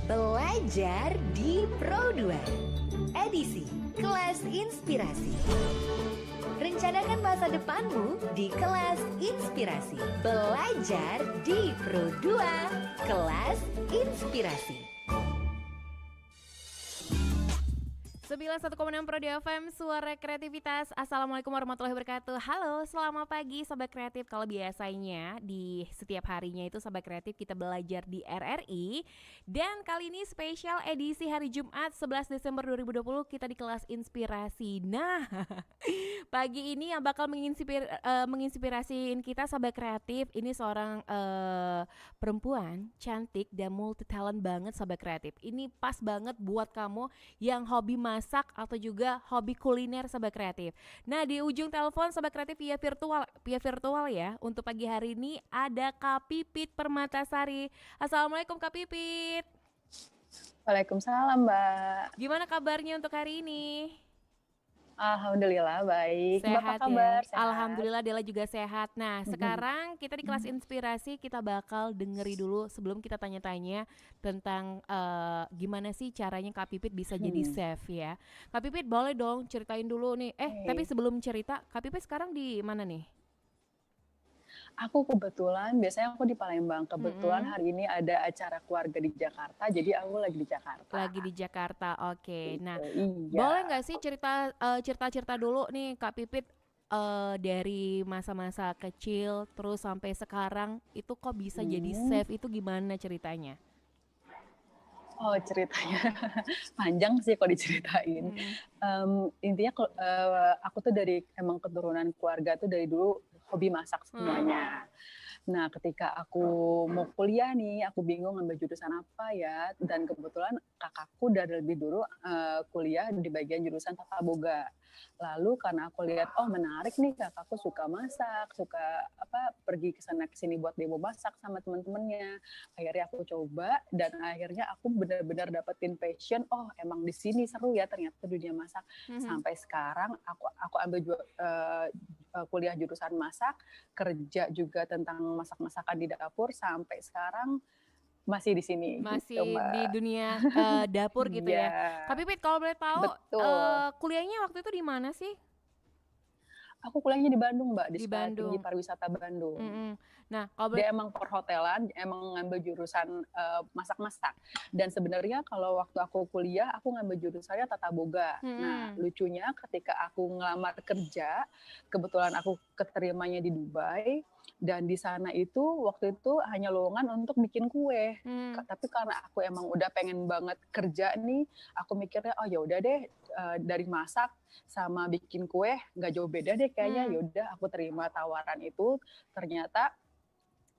Belajar di Pro2, edisi Kelas Inspirasi. Rencanakan masa depanmu di Kelas Inspirasi. Belajar di Pro2, Kelas Inspirasi. 91,6 Pro FM, suara kreativitas. Assalamualaikum warahmatullahi wabarakatuh. Halo, selamat pagi Sobat Kreatif. Kalau biasanya di setiap harinya itu Sobat Kreatif kita belajar di RRI. Dan kali ini spesial edisi hari Jumat 11 Desember 2020 kita di Kelas Inspirasi. Nah, pagi ini yang bakal menginspirasiin kita Sobat Kreatif, ini seorang perempuan cantik dan multi talent banget Sobat Kreatif. Ini pas banget buat kamu yang hobi masak atau juga hobi kuliner Sobat Kreatif. Nah, di ujung telepon Sobat Kreatif via virtual ya. Untuk pagi hari ini ada Kak Pipit Permatasari. Assalamualaikum Kak Pipit. Waalaikumsalam Mbak. Gimana kabarnya untuk hari ini? Alhamdulillah baik. Sehat Mbak apa kabar? ya? Sehat. Alhamdulillah Dela juga sehat. Nah sekarang kita di Kelas Inspirasi kita bakal dengeri dulu sebelum kita tanya-tanya tentang gimana sih caranya Kak Pipit bisa jadi chef ya. Kak Pipit boleh dong ceritain dulu nih. Tapi sebelum cerita, Kak Pipit sekarang di mana nih? Aku kebetulan, biasanya aku di Palembang. Kebetulan hari ini ada acara keluarga di Jakarta, jadi aku lagi di Jakarta. Lagi di Jakarta, oke. Nah, Iya. boleh nggak sih cerita dulu nih Kak Pipit dari masa-masa kecil terus sampai sekarang itu kok bisa jadi chef, itu gimana ceritanya? Oh ceritanya panjang sih kalau diceritain. Intinya aku tuh dari emang keturunan keluarga tuh dari dulu hobi masak semuanya. Nah, ketika aku mau kuliah nih, aku bingung ngambil jurusan apa ya. Dan kebetulan kakakku dari lebih dulu kuliah di bagian jurusan tata boga. Lalu karena aku lihat, oh menarik nih kakakku suka masak, suka pergi ke sana ke sini buat demo masak sama teman-temannya. Akhirnya aku coba dan akhirnya aku benar-benar dapetin passion. Oh, emang di sini seru ya ternyata dunia masak. Sampai sekarang aku ambil kuliah jurusan masak, kerja juga tentang masak-masakan di dapur sampai sekarang masih di sini. Masih gitu, di dunia dapur gitu ya. Kak Pipit kalau boleh tahu kuliahnya waktu itu di mana sih? Aku kuliahnya di Bandung, Mbak, di Sekolah Bandung. Tinggi Pariwisata Bandung. Nah, kalau dia emang perhotelan, emang ngambil jurusan masak-masak. Dan sebenarnya kalau waktu aku kuliah, aku ngambil jurusannya tata boga. Nah, lucunya ketika aku ngelamar kerja, kebetulan aku keterimanya di Dubai. Dan di sana itu waktu itu hanya lowongan untuk bikin kue. Tapi karena aku emang udah pengen banget kerja nih, aku mikirnya oh ya udah deh dari masak sama bikin kue nggak jauh beda deh kayaknya. Ya udah aku terima tawaran itu. Ternyata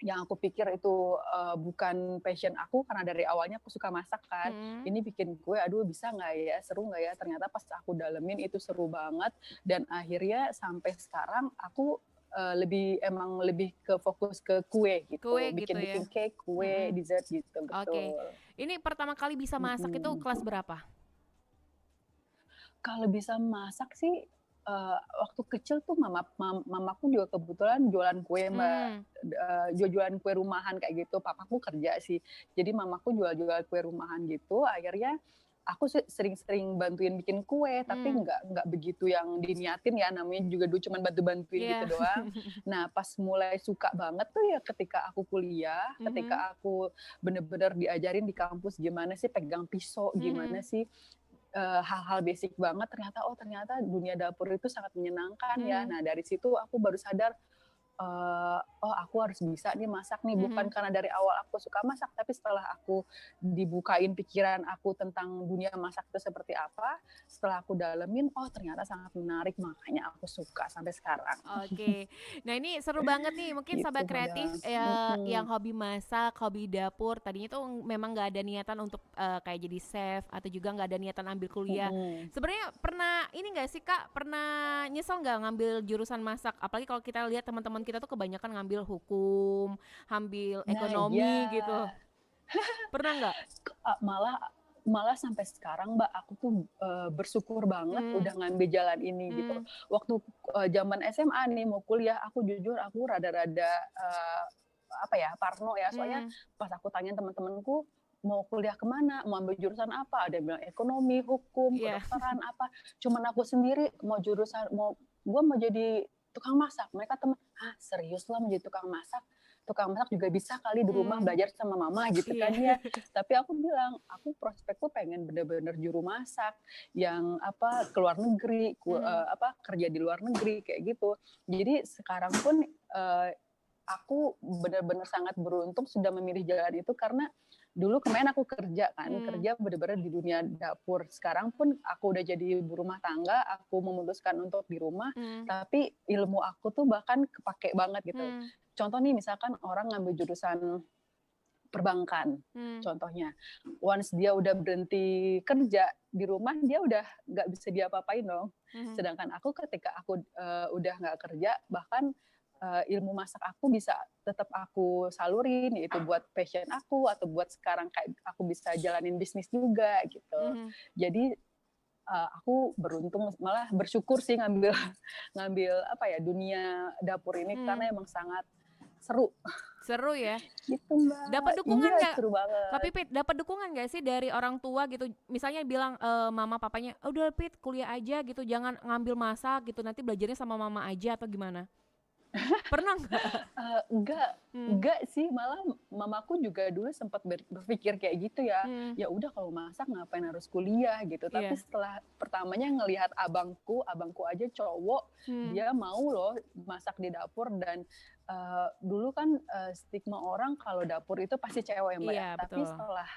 yang aku pikir itu bukan passion aku karena dari awalnya aku suka masak kan. Ini bikin kue, aduh bisa nggak ya, seru nggak ya? Ternyata pas aku dalemin itu seru banget dan akhirnya sampai sekarang aku lebih ke fokus ke kue gitu, bikin cake, kue, dessert gitu, betul. Ini pertama kali bisa masak itu kelas berapa? Kalau bisa masak sih waktu kecil tuh mamaku juga kebetulan jualan kue Mbak, jualan kue rumahan kayak gitu. Papaku kerja sih, jadi mamaku jual kue rumahan gitu. Akhirnya aku sering-sering bantuin bikin kue, tapi nggak begitu yang diniatin ya, namanya juga dulu cuma bantu-bantuin gitu doang. Nah pas mulai suka banget tuh ya ketika aku kuliah, ketika aku bener-bener diajarin di kampus gimana sih pegang pisau, gimana sih hal-hal basic banget, ternyata dunia dapur itu sangat menyenangkan ya. Nah dari situ aku baru sadar, oh aku harus bisa nih masak nih, bukan karena dari awal aku suka masak, tapi setelah aku dibukain pikiran aku tentang dunia masak itu seperti apa, setelah aku dalemin, oh ternyata sangat menarik, makanya aku suka sampai sekarang. Oke, nah ini seru banget nih, mungkin Gitu, Sobat Kreatif yang hobi masak, hobi dapur, tadinya tuh memang nggak ada niatan untuk kayak jadi chef atau juga nggak ada niatan ambil kuliah. Sebenarnya pernah ini nggak sih Kak, pernah nyesel nggak ngambil jurusan masak? Apalagi kalau kita lihat teman-teman kita tuh kebanyakan ngambil hukum, ambil ekonomi gitu. Pernah nggak? Malah sampai sekarang Mbak, aku tuh bersyukur banget udah ngambil jalan ini gitu. Waktu zaman SMA nih mau kuliah, aku jujur aku rada-rada parno ya, soalnya pas aku tanya teman-temanku mau kuliah kemana, mau ambil jurusan apa, ada yang bilang ekonomi, hukum, Iya. kedokteran apa. Cuman aku sendiri gue mau jadi tukang masak. Mereka teman, serius lah mau jadi tukang masak? Tukang masak juga bisa kali di rumah belajar sama mama gitu Iya. kan ya. Tapi aku bilang, aku prospekku pengen bener-bener juru masak yang ke luar negeri, kerja di luar negeri kayak gitu. Jadi sekarang pun aku benar-benar sangat beruntung sudah memilih jalan itu karena dulu kemarin aku kerja benar-benar di dunia dapur. Sekarang pun aku udah jadi ibu rumah tangga, aku memutuskan untuk di rumah, tapi ilmu aku tuh bahkan kepake banget gitu. Contoh nih misalkan orang ngambil jurusan perbankan, contohnya. Once dia udah berhenti kerja di rumah, dia udah nggak bisa diapa-apain dong. Sedangkan aku ketika aku udah nggak kerja, bahkan ilmu masak aku bisa tetap aku salurin, yaitu buat passion aku atau buat sekarang kayak aku bisa jalanin bisnis juga gitu. Jadi aku beruntung, malah bersyukur sih ngambil dunia dapur ini karena emang sangat seru ya. gitu Mbak. Dapat dukungan nggak? Seru banget. Tapi Pit, dapat dukungan nggak sih dari orang tua gitu? Misalnya bilang mama papanya, udah Pit kuliah aja gitu, jangan ngambil masak gitu, nanti belajarnya sama mama aja atau gimana? Pernah nggak? Enggak sih, malah mamaku juga dulu sempat berpikir kayak gitu ya. Ya udah kalau masak ngapain harus kuliah gitu. Tapi setelah pertamanya ngelihat abangku aja cowok, dia mau loh masak di dapur dan dulu kan stigma orang kalau dapur itu pasti cewek Mbak. Iya, Tapi betul. setelah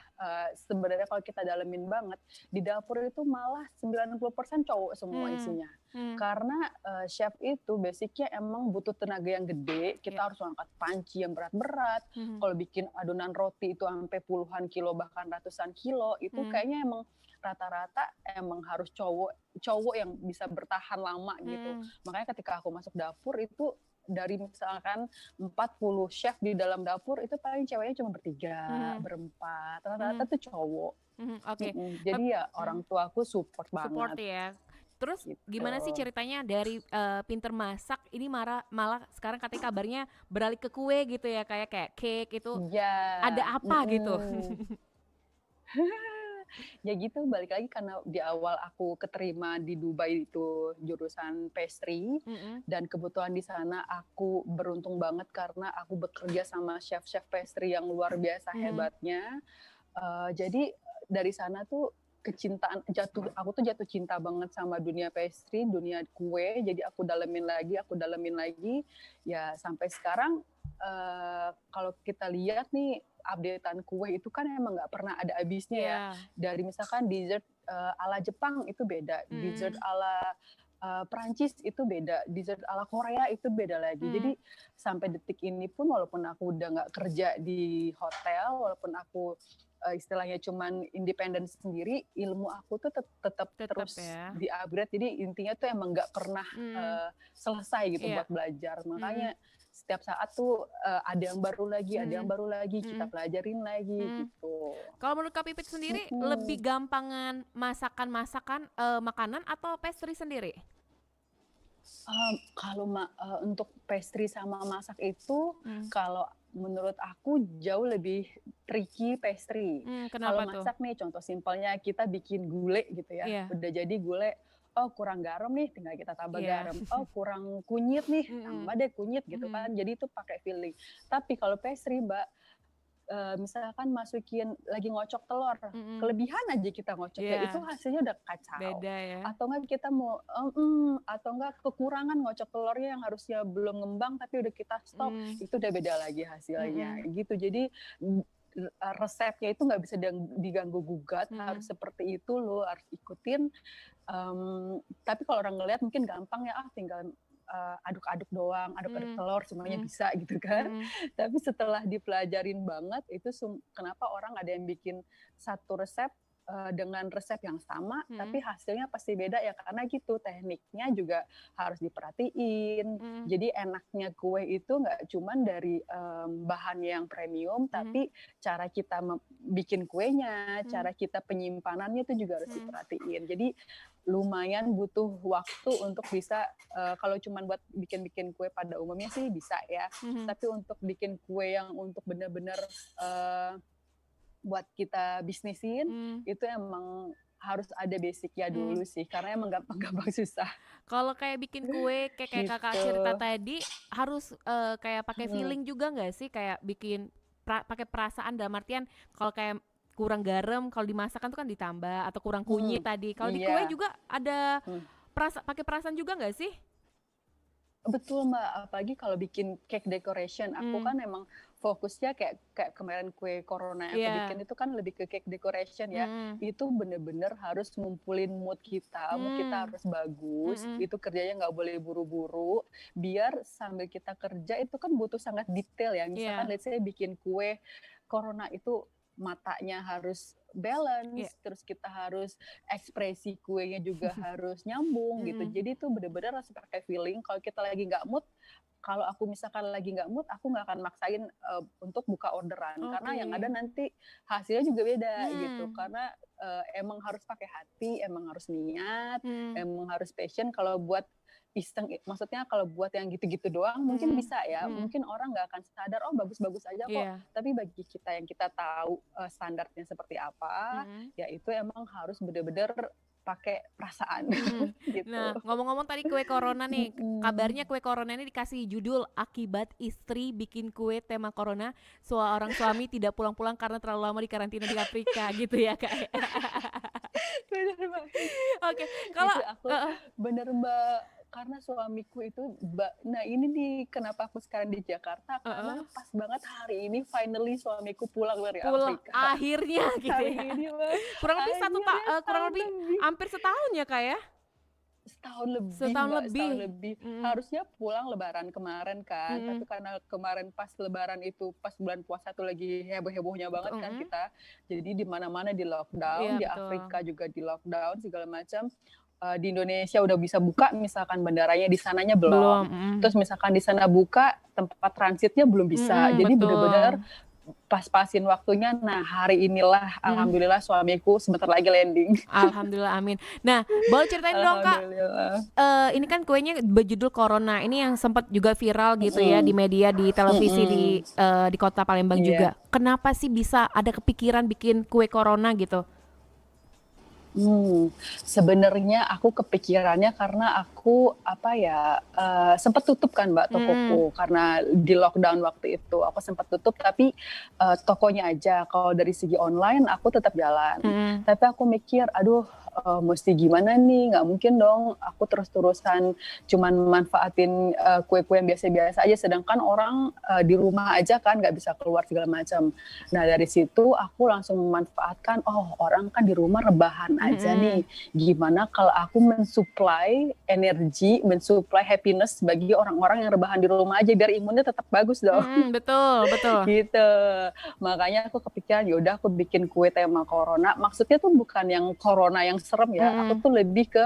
sebenarnya kalau kita dalemin banget, di dapur itu malah 90% cowok semua isinya. Karena chef itu basicnya emang butuh tenaga yang gede, kita harus angkat panci yang berat-berat. Kalau bikin adonan roti itu sampai puluhan kilo bahkan ratusan kilo, itu kayaknya emang rata-rata emang harus cowok yang bisa bertahan lama gitu. Makanya ketika aku masuk dapur itu dari misalkan 40 chef di dalam dapur itu paling ceweknya cuma bertiga, berempat, rata-rata tuh cowok. Oke. Jadi ya orang tuaku support banget. Support ya. Terus gitu. Gimana sih ceritanya dari pinter masak ini malah sekarang katanya kabarnya beralih ke kue gitu ya, kayak cake itu. Ada apa gitu? Ya gitu, balik lagi karena di awal aku keterima di Dubai itu jurusan pastry, dan kebetulan di sana aku beruntung banget karena aku bekerja sama chef-chef pastry yang luar biasa hebatnya. Jadi dari sana tuh aku tuh jatuh cinta banget sama dunia pastry, dunia kue. Jadi aku dalemin lagi, ya sampai sekarang kalau kita lihat nih updatean kue itu kan emang nggak pernah ada habisnya ya. Dari misalkan dessert ala Jepang itu beda, dessert ala Perancis itu beda, dessert ala Korea itu beda lagi. Jadi sampai detik ini pun walaupun aku udah nggak kerja di hotel, walaupun aku istilahnya cuman independen sendiri, ilmu aku tuh tetap terus di-upgrade. Jadi intinya tuh emang nggak pernah selesai gitu buat belajar. Makanya setiap saat tuh ada yang baru lagi, kita pelajarin lagi gitu. Kalau menurut Kak Pipit sendiri, lebih gampangan masakan makanan atau pastry sendiri? Kalau untuk pastry sama masak itu, kalau menurut aku jauh lebih tricky pastry. Kalau masak nih, contoh simpelnya kita bikin gulai gitu ya, udah jadi gulai. Oh kurang garam nih, tinggal kita tambah garam. Oh kurang kunyit nih, tambah deh kunyit gitu kan. Jadi itu pakai feeling. Tapi kalau pastry Mbak, misalkan masukin lagi ngocok telur, kelebihan aja kita ngocoknya, itu hasilnya udah kacau. Beda ya. Atau enggak kita mau, atau enggak kekurangan ngocok telurnya yang harusnya belum ngembang tapi udah kita stop, itu udah beda lagi hasilnya. Gitu. Jadi resepnya itu nggak bisa diganggu gugat, harus seperti itu lo harus ikutin. Tapi kalau orang ngelihat mungkin gampang ya, tinggal aduk-aduk doang, aduk-aduk telur semuanya bisa gitu kan. Tapi setelah dipelajarin banget itu kenapa orang ada yang bikin satu resep dengan resep yang sama, tapi hasilnya pasti beda ya karena gitu, tekniknya juga harus diperhatiin. Jadi enaknya kue itu nggak cuman dari bahan yang premium, tapi cara kita bikin kuenya, cara kita penyimpanannya itu juga harus diperhatiin. Jadi lumayan butuh waktu untuk bisa, kalau cuman buat bikin kue pada umumnya sih bisa ya, tapi untuk bikin kue yang untuk benar-benar buat kita bisnisin, Hmm. itu emang harus ada basicnya Hmm. dulu sih, karena emang gampang-gampang susah. Kalau kayak bikin kue kayak kakak Gitu. cerita tadi harus kayak pakai Mm-mm. feeling juga nggak sih, kayak bikin pakai perasaan dalam artian kalau kayak kurang garam kalau dimasakan tuh kan ditambah atau kurang kunyit tadi. Kalau di kue Iya. juga ada Hmm. pakai perasaan juga nggak sih? Betul Mbak, apalagi kalau bikin cake decoration, aku kan emang fokusnya kayak kemarin kue corona yang aku bikin itu kan lebih ke cake decoration ya. Itu bener-bener harus ngumpulin mood kita harus bagus, itu kerjanya nggak boleh buru-buru, biar sambil kita kerja itu kan butuh sangat detail ya. Misalkan let's say bikin kue corona itu matanya harus balance, terus kita harus ekspresi kuenya juga harus nyambung gitu. Jadi itu bener-bener harus pakai feeling. Kalau kita lagi nggak mood, kalau aku misalkan lagi nggak mood, aku nggak akan maksain untuk buka orderan, karena yang ada nanti hasilnya juga beda gitu. Karena emang harus pakai hati, emang harus niat, emang harus passion. Kalau buat iseng, maksudnya kalau buat yang gitu-gitu doang mungkin bisa ya, mungkin orang nggak akan sadar, oh bagus-bagus aja kok. Tapi bagi kita yang kita tahu standarnya seperti apa, ya itu emang harus bener-bener pakai perasaan. Gitu. Nah, ngomong-ngomong tadi kue corona nih, kabarnya kue corona ini dikasih judul akibat istri bikin kue tema corona, seorang suami tidak pulang-pulang karena terlalu lama di karantina di Afrika gitu ya Kak. Bener banget. Oke, kalau aku bener Mbak, karena suamiku itu nah ini nih kenapa aku sekarang di Jakarta, karena pas banget hari ini finally suamiku pulang dari Afrika. Akhirnya gitu hari ya. ini, Mbak. Kurang lebih kurang lebih hampir setahun ya Kak ya? Setahun lebih. Harusnya pulang lebaran kemarin kan, tapi karena kemarin pas lebaran itu pas bulan puasa tuh lagi heboh-hebohnya banget kan kita, jadi di mana-mana di lockdown, di Afrika juga di lockdown segala macam. Di Indonesia udah bisa buka, misalkan bandaranya di sananya belum. Terus misalkan di sana buka, tempat transitnya belum bisa. Jadi benar-benar pas-pasin waktunya. Nah, hari inilah alhamdulillah suamiku sebentar lagi landing. Alhamdulillah, amin. Nah, boleh ceritain dong Kak, ini kan kuenya berjudul Corona, ini yang sempat juga viral gitu ya di media, di televisi di kota Palembang juga. Kenapa sih bisa ada kepikiran bikin kue Corona gitu? Sebenarnya aku kepikirannya karena aku sempat tutup kan Mbak tokoku, karena di lockdown waktu itu aku sempat tutup, tapi tokonya aja. Kalau dari segi online aku tetap jalan. Tapi aku mikir, aduh mesti gimana nih, nggak mungkin dong aku terus-terusan cuman manfaatin kue-kue yang biasa-biasa aja, sedangkan orang di rumah aja kan nggak bisa keluar segala macam. Nah dari situ aku langsung memanfaatkan, oh orang kan di rumah rebahan aja nih, gimana kalau aku mensuplai energi, mensuplai happiness bagi orang-orang yang rebahan di rumah aja, biar imunnya tetap bagus dong. Betul. Gitu. Makanya aku kepikiran, yaudah aku bikin kue tema corona. Maksudnya tuh bukan yang corona yang serem ya, aku tuh lebih ke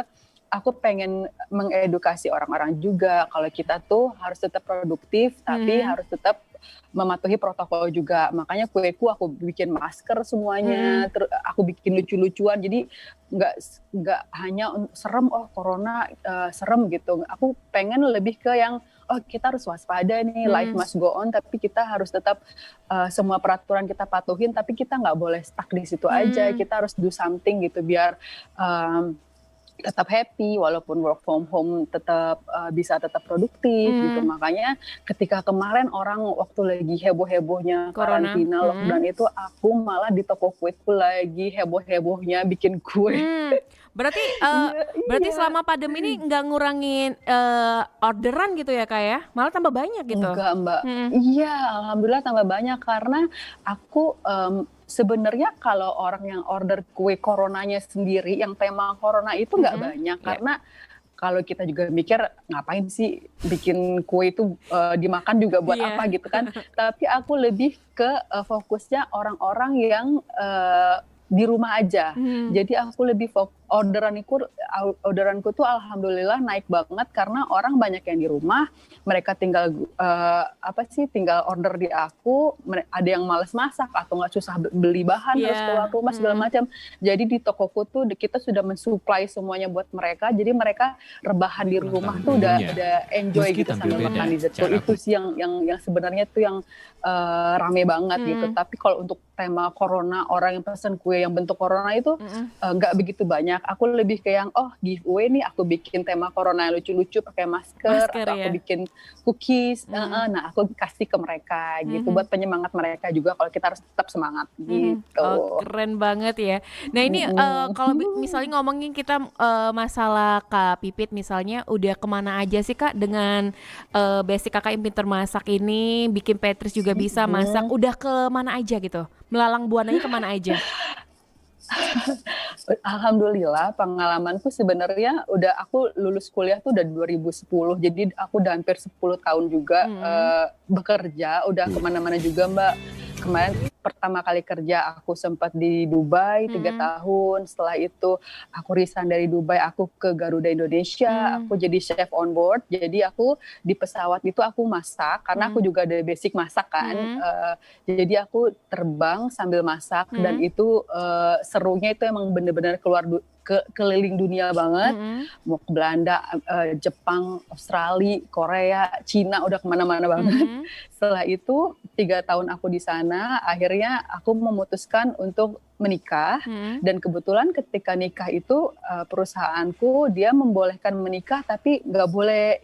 aku pengen mengedukasi orang-orang juga kalau kita tuh harus tetap produktif, tapi harus tetap mematuhi protokol juga. Makanya kueku aku bikin masker semuanya, terus aku bikin lucu-lucuan, jadi nggak hanya serem, oh corona serem gitu. Aku pengen lebih ke yang oh kita harus waspada nih, life must go on, tapi kita harus tetap semua peraturan kita patuhin, tapi kita nggak boleh stuck di situ aja, kita harus do something gitu biar tetap happy, walaupun work from home tetap bisa tetap produktif gitu. Makanya ketika kemarin orang waktu lagi heboh-hebohnya karantina lockdown itu, aku malah di toko kueku lagi heboh-hebohnya bikin kue. Berarti berarti selama pandemi ini nggak ngurangin orderan gitu ya Kak ya? Malah tambah banyak gitu? Enggak Mbak, iya alhamdulillah tambah banyak, karena aku sebenarnya kalau orang yang order kue coronanya sendiri, yang tema corona itu nggak banyak, karena kalau kita juga mikir ngapain sih bikin kue itu dimakan juga buat apa gitu kan. Tapi aku lebih ke fokusnya orang-orang yang di rumah aja. Jadi aku lebih orderanku tuh alhamdulillah naik banget karena orang banyak yang di rumah, mereka tinggal tinggal order di aku, ada yang malas masak atau nggak susah beli bahan harus keluar rumah segala macam. Jadi di tokoku tuh kita sudah mensuplai semuanya buat mereka, jadi mereka rebahan di rumah tuh udah enjoy gitu sambil makan dessert. Itu sih yang sebenarnya tuh yang rame banget gitu. Tapi kalau untuk tema corona, orang yang pesan kue yang bentuk corona itu nggak begitu banyak. Aku lebih ke yang giveaway nih, aku bikin tema corona yang lucu-lucu pakai masker atau aku bikin cookies. Nah aku kasih ke mereka gitu buat penyemangat mereka juga kalau kita harus tetap semangat gitu. Keren banget ya. Nah ini kalau misalnya ngomongin kita masalah Kak Pipit misalnya udah kemana aja sih Kak dengan basic Kakak yang pinter masak ini, bikin Petris juga bisa masak, udah kemana aja gitu? Melalang buananya kemana aja? Alhamdulillah pengalamanku sebenarnya aku lulus kuliah tuh udah 2010, jadi aku udah hampir 10 tahun juga bekerja, udah kemana-mana juga Mbak. Kemarin pertama kali kerja aku sempat di Dubai 3 tahun, setelah itu aku resign dari Dubai, aku ke Garuda Indonesia, aku jadi chef on board, jadi aku di pesawat itu aku masak, karena aku juga ada basic masak kan, jadi aku terbang sambil masak, dan itu serunya itu emang bener-bener keluar keliling dunia banget, mau ke Belanda, Jepang, Australia, Korea, Cina, udah kemana-mana banget. Setelah itu 3 tahun aku di sana, akhirnya aku memutuskan untuk menikah, dan kebetulan ketika nikah itu perusahaanku dia membolehkan menikah tapi nggak boleh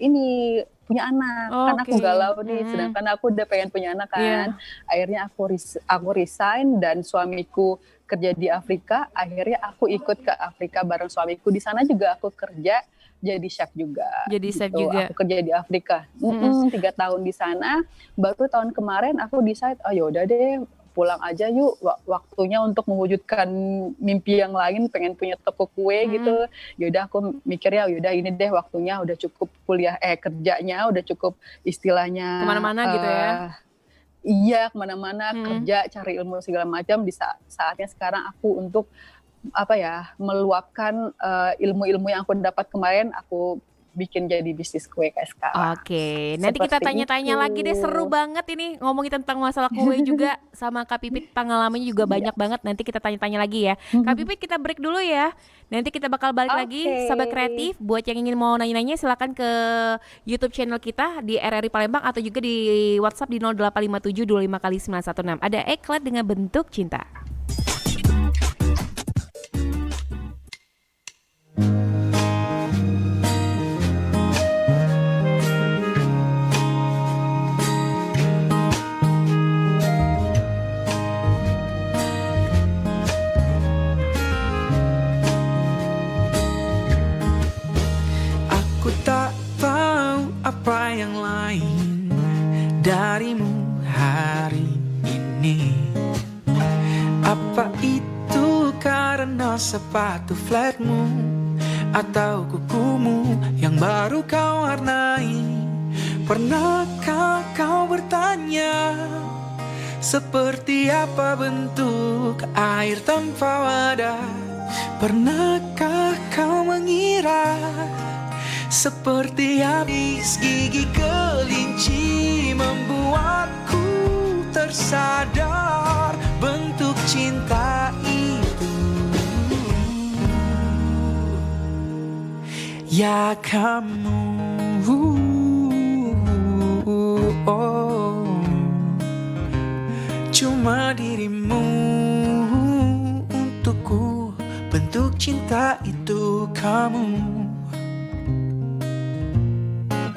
punya anak, karena aku galau nih, sedangkan aku udah pengen punya anak kan. Akhirnya aku resign dan suamiku kerja di Afrika, akhirnya aku ikut ke Afrika bareng suamiku. Di sana juga aku kerja jadi chef juga. Jadi chef juga. Aku kerja di Afrika. 3 tahun di sana, baru tahun kemarin aku decide, yaudah deh pulang aja yuk, waktunya untuk mewujudkan mimpi yang lain, pengen punya toko kue gitu. Yaudah aku mikirnya yaudah ini deh waktunya, udah cukup kerjanya, udah cukup istilahnya. Kemana-mana gitu ya. Iya, kemana-mana, kerja, cari ilmu segala macam. Di saatnya sekarang aku untuk meluapkan ilmu-ilmu yang aku dapat kemarin, aku bikin jadi bisnis kue kayak sekarang. Oke, nanti kita tanya-tanya lagi deh, seru banget ini ngomongin tentang masalah kue juga sama Kak Pipit, pengalamannya juga banyak banget, nanti kita tanya-tanya lagi ya. Kak Pipit kita break dulu ya, nanti kita bakal balik lagi Sahabat Kreatif. Buat yang ingin mau nanya-nanya silakan ke YouTube channel kita di RRI Palembang atau juga di WhatsApp di 0857 25 kali 916. Ada Eklat dengan Bentuk Cinta. Apa yang lain darimu hari ini? Apa itu karena sepatu flatmu atau kukumu yang baru kau warnai? Pernahkah kau bertanya seperti apa bentuk air tanpa wadah? Pernahkah kau mengira seperti habis gigi kelinci membuatku tersadar bentuk cinta itu? Ya kamu, cuma dirimu untukku, bentuk cinta itu kamu.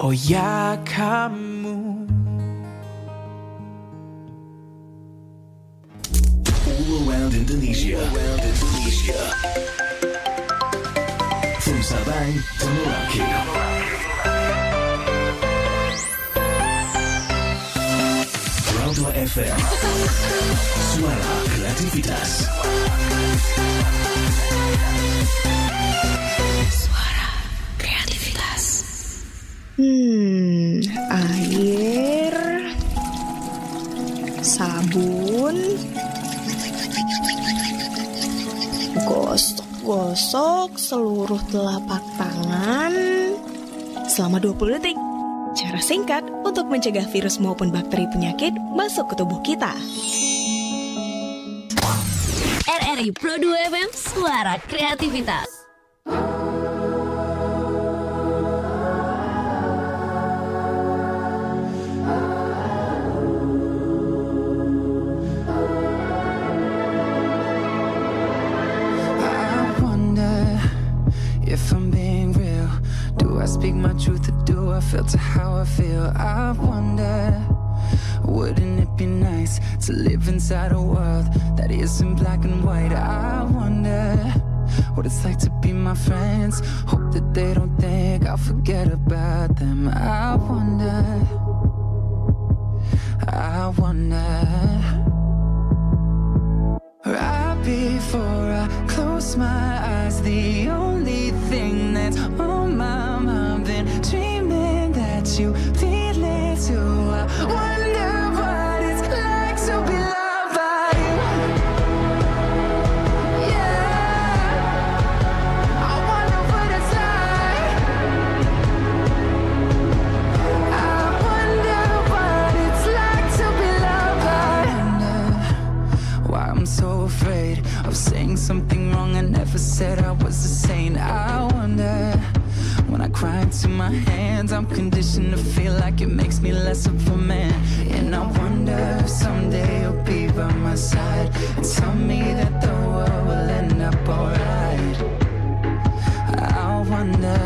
Oh ya kamu. All around Indonesia. From Sabang to Merauke. Raudhah FM. Suara kreativitas. Air, sabun, gosok seluruh telapak tangan selama 20 detik. Cara singkat untuk mencegah virus maupun bakteri penyakit masuk ke tubuh kita. RRI Pro 2 FM, suara kreativitas. If I'm being real, do I speak my truth or do I filter how I feel? I wonder, wouldn't it be nice to live inside a world that isn't black and white? I wonder what it's like to be my friends. Hope that they don't think I'll forget about them. I wonder, right before I close my eyes, the only thing that's on my mind, been dreaming that you feel it too. I wonder what it's like to be loved by you. Yeah, I wonder what it's like. I wonder what it's like to be loved by you. Why I'm so afraid of saying something wrong. I never said I was a saint. I wonder, when I cry into my hands, I'm conditioned to feel like it makes me less of a man. And I wonder if someday you'll be by my side and tell me that the world will end up alright. I wonder,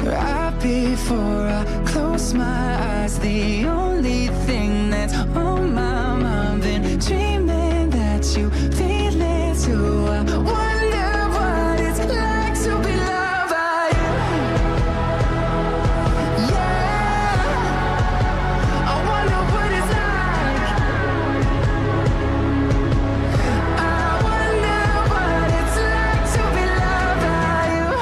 right before I close my eyes, the only thing that's on my mind, been dreaming that you feel it too. I wonder what it's like to be loved by you. Yeah, I wonder what it's like. I wonder what it's like to be loved by you.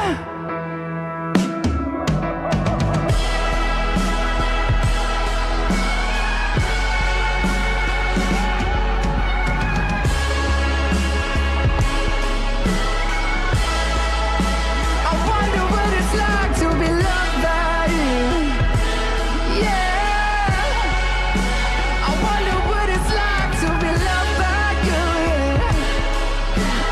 I wonder what it's like to be loved by you. Yeah, I wonder what it's like to be loved by you. Yeah,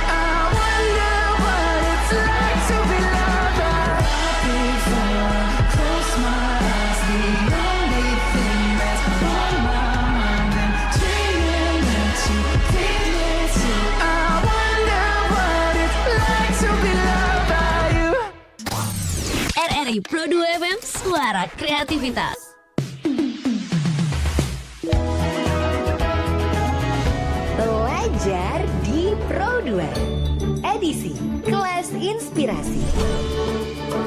I wonder what it's like to be loved by you. Before I close my eyes, the only thing that's on my mind, and dreaming that you feel it too. I wonder what it's like to be loved by you. RRI Pro 2 FM, suara kreativitas. Belajar di Pro 2, edisi Kelas Inspirasi.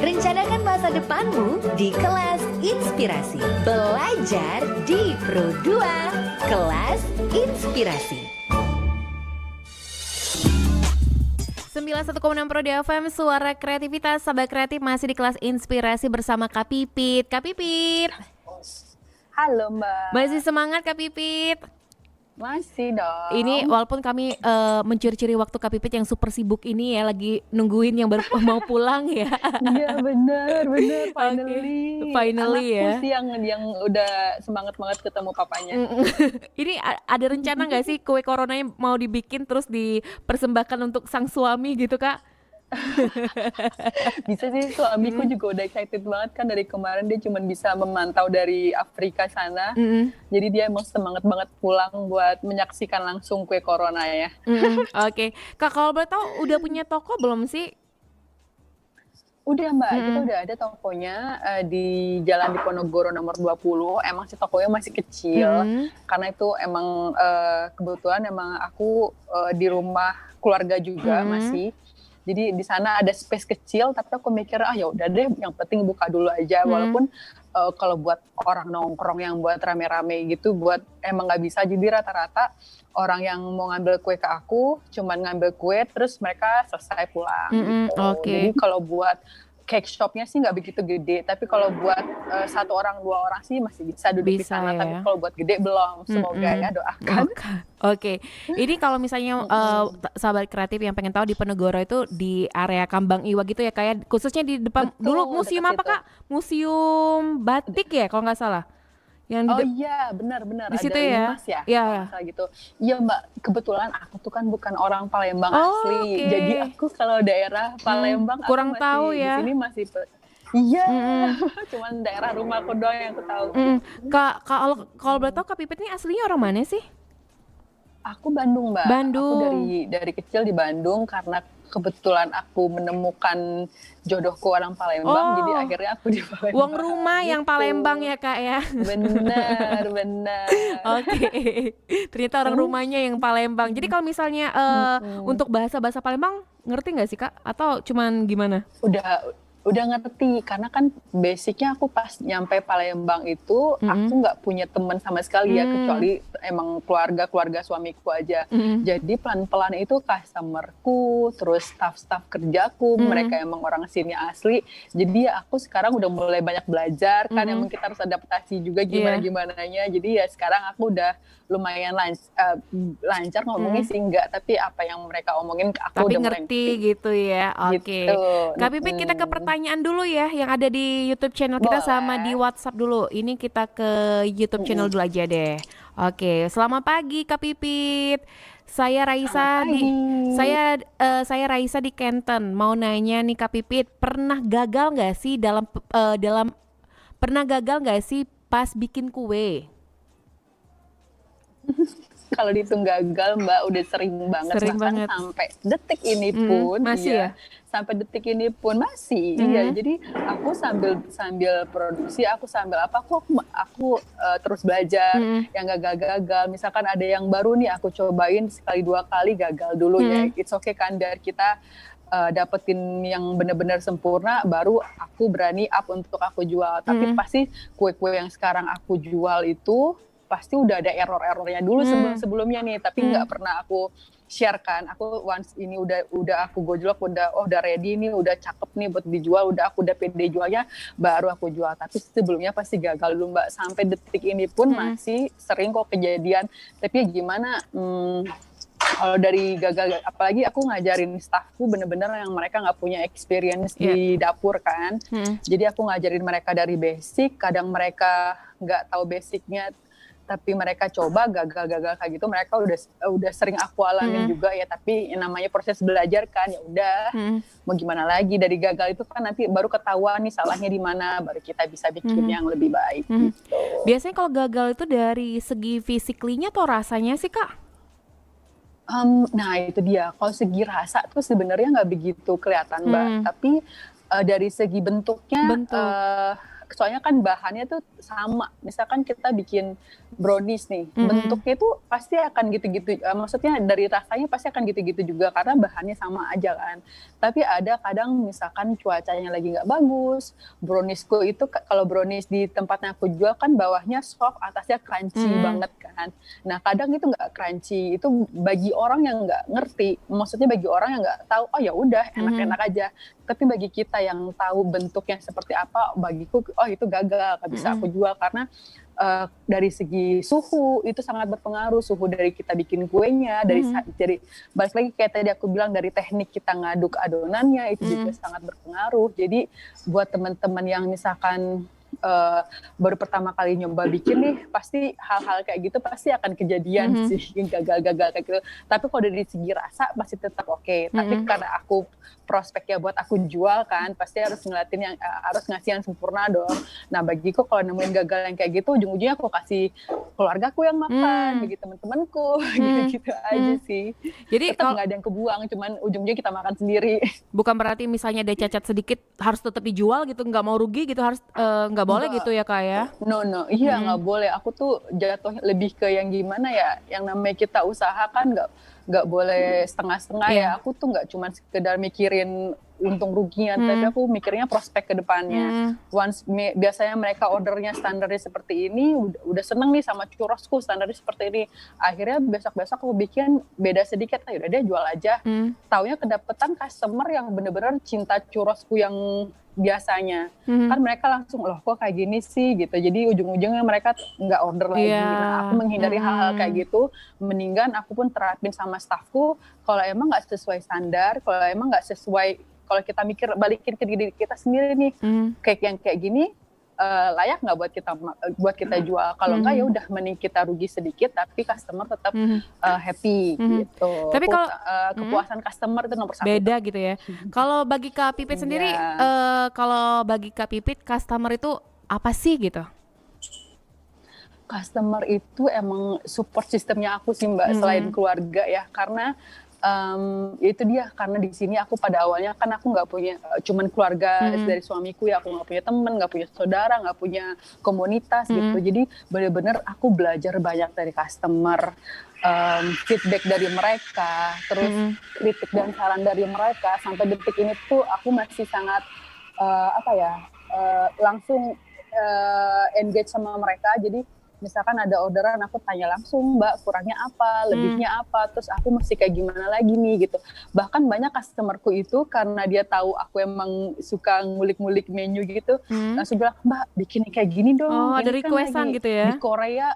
Rencanakan masa depanmu di Kelas Inspirasi. Belajar di Pro 2, Kelas Inspirasi. 91,6 Pro FM, suara kreativitas. Sahabat kreatif masih di Kelas Inspirasi bersama Kak Pipit. Kak Pipit, Halo Mbak. masih semangat Kak Pipit? Masih dong. Ini walaupun kami mencuri-curi waktu Kak Pipit yang super sibuk ini ya, lagi nungguin yang baru mau pulang ya. Iya bener Oke, finally ya. Anakku sih yang udah semangat banget ketemu papanya. Ini ada rencana nggak sih kue coronanya mau dibikin terus dipersembahkan untuk sang suami gitu Kak? Bisa sih, suamiku juga udah excited banget kan, dari kemarin dia cuma bisa memantau dari Afrika sana. Jadi dia emang semangat banget pulang buat menyaksikan langsung kue corona ya. Oke. Kak, kalau boleh tahu udah punya toko belum sih? Udah Mbak, kita udah ada tokonya di Jalan Diponegoro nomor 20. Emang sih tokonya masih kecil, karena itu emang kebetulan emang aku di rumah keluarga juga masih. Jadi di sana ada space kecil, tapi aku mikir ya udah deh, yang penting buka dulu aja. Walaupun kalau buat orang nongkrong yang buat rame-rame gitu, buat emang nggak bisa. Jadi rata-rata orang yang mau ngambil kue ke aku, cuman ngambil kue terus mereka selesai pulang. Gitu. Jadi kalau buat cake shopnya sih nggak begitu gede, tapi kalau buat 1 orang 2 orang sih masih bisa duduk di Bisa sana. ya. Tapi kalau buat gede belum. Semoga ya, doakan. Oke, ini kalau misalnya sahabat kreatif yang pengen tahu di Penegoro itu di area Kambang Iwa gitu ya, kayak khususnya di depan Betul, dulu museum dekat apa situ. Kak? Museum Batik ya kalau nggak salah. Yang di Oh de- iya, benar-benar Di ada situ ya? Limas ya, Iya. kalau nggak salah gitu. Iya Mbak, kebetulan aku tuh kan bukan orang Palembang Oh, asli, oke. jadi aku kalau daerah Palembang aku kurang masih tahu di ya. sini masih iya, cuman daerah rumahku doang yang aku tahu. Kak, kalau boleh tahu Kak Pipit ini aslinya orang mana sih? Aku Bandung Mbak. Bandung. Aku dari kecil di Bandung karena kebetulan aku menemukan jodohku orang Palembang, Oh. jadi akhirnya aku di Palembang. Uang rumah yang Gitu. Palembang ya Kak ya. Benar, benar. Oke, ternyata orang rumahnya yang Palembang. Jadi kalau misalnya untuk bahasa Palembang ngerti nggak sih Kak? Atau cuman gimana? Udah ngerti karena kan basicnya aku pas nyampe Palembang itu aku nggak punya teman sama sekali ya, kecuali emang keluarga suamiku aja. Jadi pelan-pelan itu customerku, terus staff kerjaku, mereka emang orang sini asli. Jadi ya aku sekarang udah mulai banyak belajar kan, emang kita harus adaptasi juga gimananya. Jadi ya sekarang aku udah lumayan lancar ngomongnya sih enggak, tapi apa yang mereka omongin aku Tapi udah mulai ngerti gitu ya. Oke. Gitu. Kak Pipit, kita ke pertanyaan dulu ya yang ada di YouTube channel kita sama di WhatsApp dulu. Ini kita ke YouTube channel dulu aja deh. Oke, selamat pagi Kak Pipit. Saya Raisa saya Raisa di Kenton. Mau nanya nih Kak Pipit, pernah gagal nggak sih pas bikin kue? Kalau dihitung gagal Mbak udah sering banget. Sering Bahkan banget. sampai detik ini pun masih ya? sampai detik ini pun masih iya. Jadi aku sambil produksi, aku sambil apa aku terus belajar yang gagal. Misalkan ada yang baru nih aku cobain sekali 2 kali gagal dulu ya. It's okay kan, biar kita dapetin yang benar-benar sempurna, baru aku berani up untuk aku jual. Tapi pasti kue-kue yang sekarang aku jual itu pasti udah ada error-errornya dulu sebelumnya nih, tapi nggak pernah aku share kan. Aku once ini udah aku gojlok, udah ready nih, udah cakep nih buat dijual, aku udah pede jualnya, baru aku jual. Tapi sebelumnya pasti gagal dulu Mbak. Sampai detik ini pun masih sering kok kejadian. Tapi ya gimana, kalau dari gagal, apalagi aku ngajarin staffku bener-bener yang mereka nggak punya experience di dapur kan. Jadi aku ngajarin mereka dari basic, kadang mereka nggak tahu basicnya, tapi mereka coba gagal kayak gitu, mereka udah sering aku alamin juga ya. Tapi yang namanya proses belajar kan, ya udah mau gimana lagi, dari gagal itu kan nanti baru ketahuan nih salahnya di mana, baru kita bisa bikin yang lebih baik gitu. Biasanya kalau gagal itu dari segi fisiklinya atau rasanya sih Kak? Nah itu dia, kalau segi rasa tuh sebenarnya nggak begitu kelihatan Mbak, tapi dari segi bentuknya, soalnya kan bahannya tuh sama. Misalkan kita bikin brownies nih, bentuknya tuh pasti akan gitu-gitu. Maksudnya dari rasanya pasti akan gitu-gitu juga karena bahannya sama aja kan. Tapi ada kadang misalkan cuacanya lagi nggak bagus, browniesku itu kalau brownies di tempatnya aku jual kan bawahnya soft, atasnya crunchy banget kan. Nah kadang itu nggak crunchy, itu bagi orang yang nggak ngerti, maksudnya bagi orang yang nggak tahu, oh ya udah enak-enak aja. Tapi bagi kita yang tahu bentuknya seperti apa, bagiku oh itu gagal, nggak bisa aku jual karena dari segi suhu itu sangat berpengaruh, suhu dari kita bikin kuenya, dari balik lagi kayak tadi aku bilang, dari teknik kita ngaduk adonannya itu juga sangat berpengaruh. Jadi buat teman-teman yang misalkan baru pertama kali nyoba bikin nih, pasti hal-hal kayak gitu pasti akan kejadian sih, gagal-gagal kayak gitu. Tapi kalau dari segi rasa masih tetap oke. Tapi karena aku prospeknya buat aku jual kan, pasti harus ngeliatin yang harus ngasih yang sempurna dong. Nah bagiku kalau nemuin gagal yang kayak gitu, ujung-ujungnya aku kasih keluargaku yang makan, bagi teman-temanku, gitu-gitu aja sih. Jadi tetap nggak ada yang kebuang, cuman ujung-ujungnya kita makan sendiri. Bukan berarti misalnya ada cacat sedikit harus tetap dijual gitu, nggak mau rugi gitu, harus nggak boleh gitu ya Kak ya? No, iya nggak boleh. Aku tuh jatuh lebih ke yang gimana ya, yang namanya kita usaha kan nggak boleh setengah-setengah ya. Aku tuh nggak cuma sekedar mikirin untung ruginya, tapi aku mikirnya prospek ke depannya. Biasanya mereka ordernya standarnya seperti ini, udah seneng nih sama churrosku standarnya seperti ini. Akhirnya besok-besok aku bikin beda sedikit, udah deh jual aja. Taunya kedapetan customer yang bener-bener cinta churrosku yang biasanya. Kan mereka langsung, loh kok kayak gini sih gitu. Jadi ujung-ujungnya mereka nggak order lagi. Nah, aku menghindari hal-hal kayak gitu. Mendingan aku pun terapin sama staffku, kalau emang nggak sesuai standar, kalau emang nggak sesuai, kalau kita mikir balikin ke diri kita sendiri nih, kayak yang kayak gini layak nggak buat kita jual. Kalau enggak ya udah mending kita rugi sedikit tapi customer tetap happy gitu. Tapi kalau kepuasan customer itu nomor satu. Beda gitu ya. Kalau bagi Kak Pipit sendiri, kalau bagi Kak Pipit customer itu apa sih gitu? Customer itu emang support sistemnya aku sih Mbak, selain keluarga ya, karena itu dia, karena di sini aku pada awalnya kan aku nggak punya cuman keluarga dari suamiku ya, aku nggak punya temen, nggak punya saudara, nggak punya komunitas gitu. Jadi bener-bener aku belajar banyak dari customer, feedback dari mereka, terus kritik dan saran dari mereka. Sampai detik ini tuh aku masih sangat langsung engage sama mereka. Jadi misalkan ada orderan, aku tanya langsung, Mbak kurangnya apa, lebihnya apa, terus aku mesti kayak gimana lagi nih gitu. Bahkan banyak customerku itu karena dia tahu aku emang suka ngulik-ngulik menu gitu, langsung bilang, Mbak bikin kayak gini dong. Oh, ada kan requestan gitu ya? Di Korea,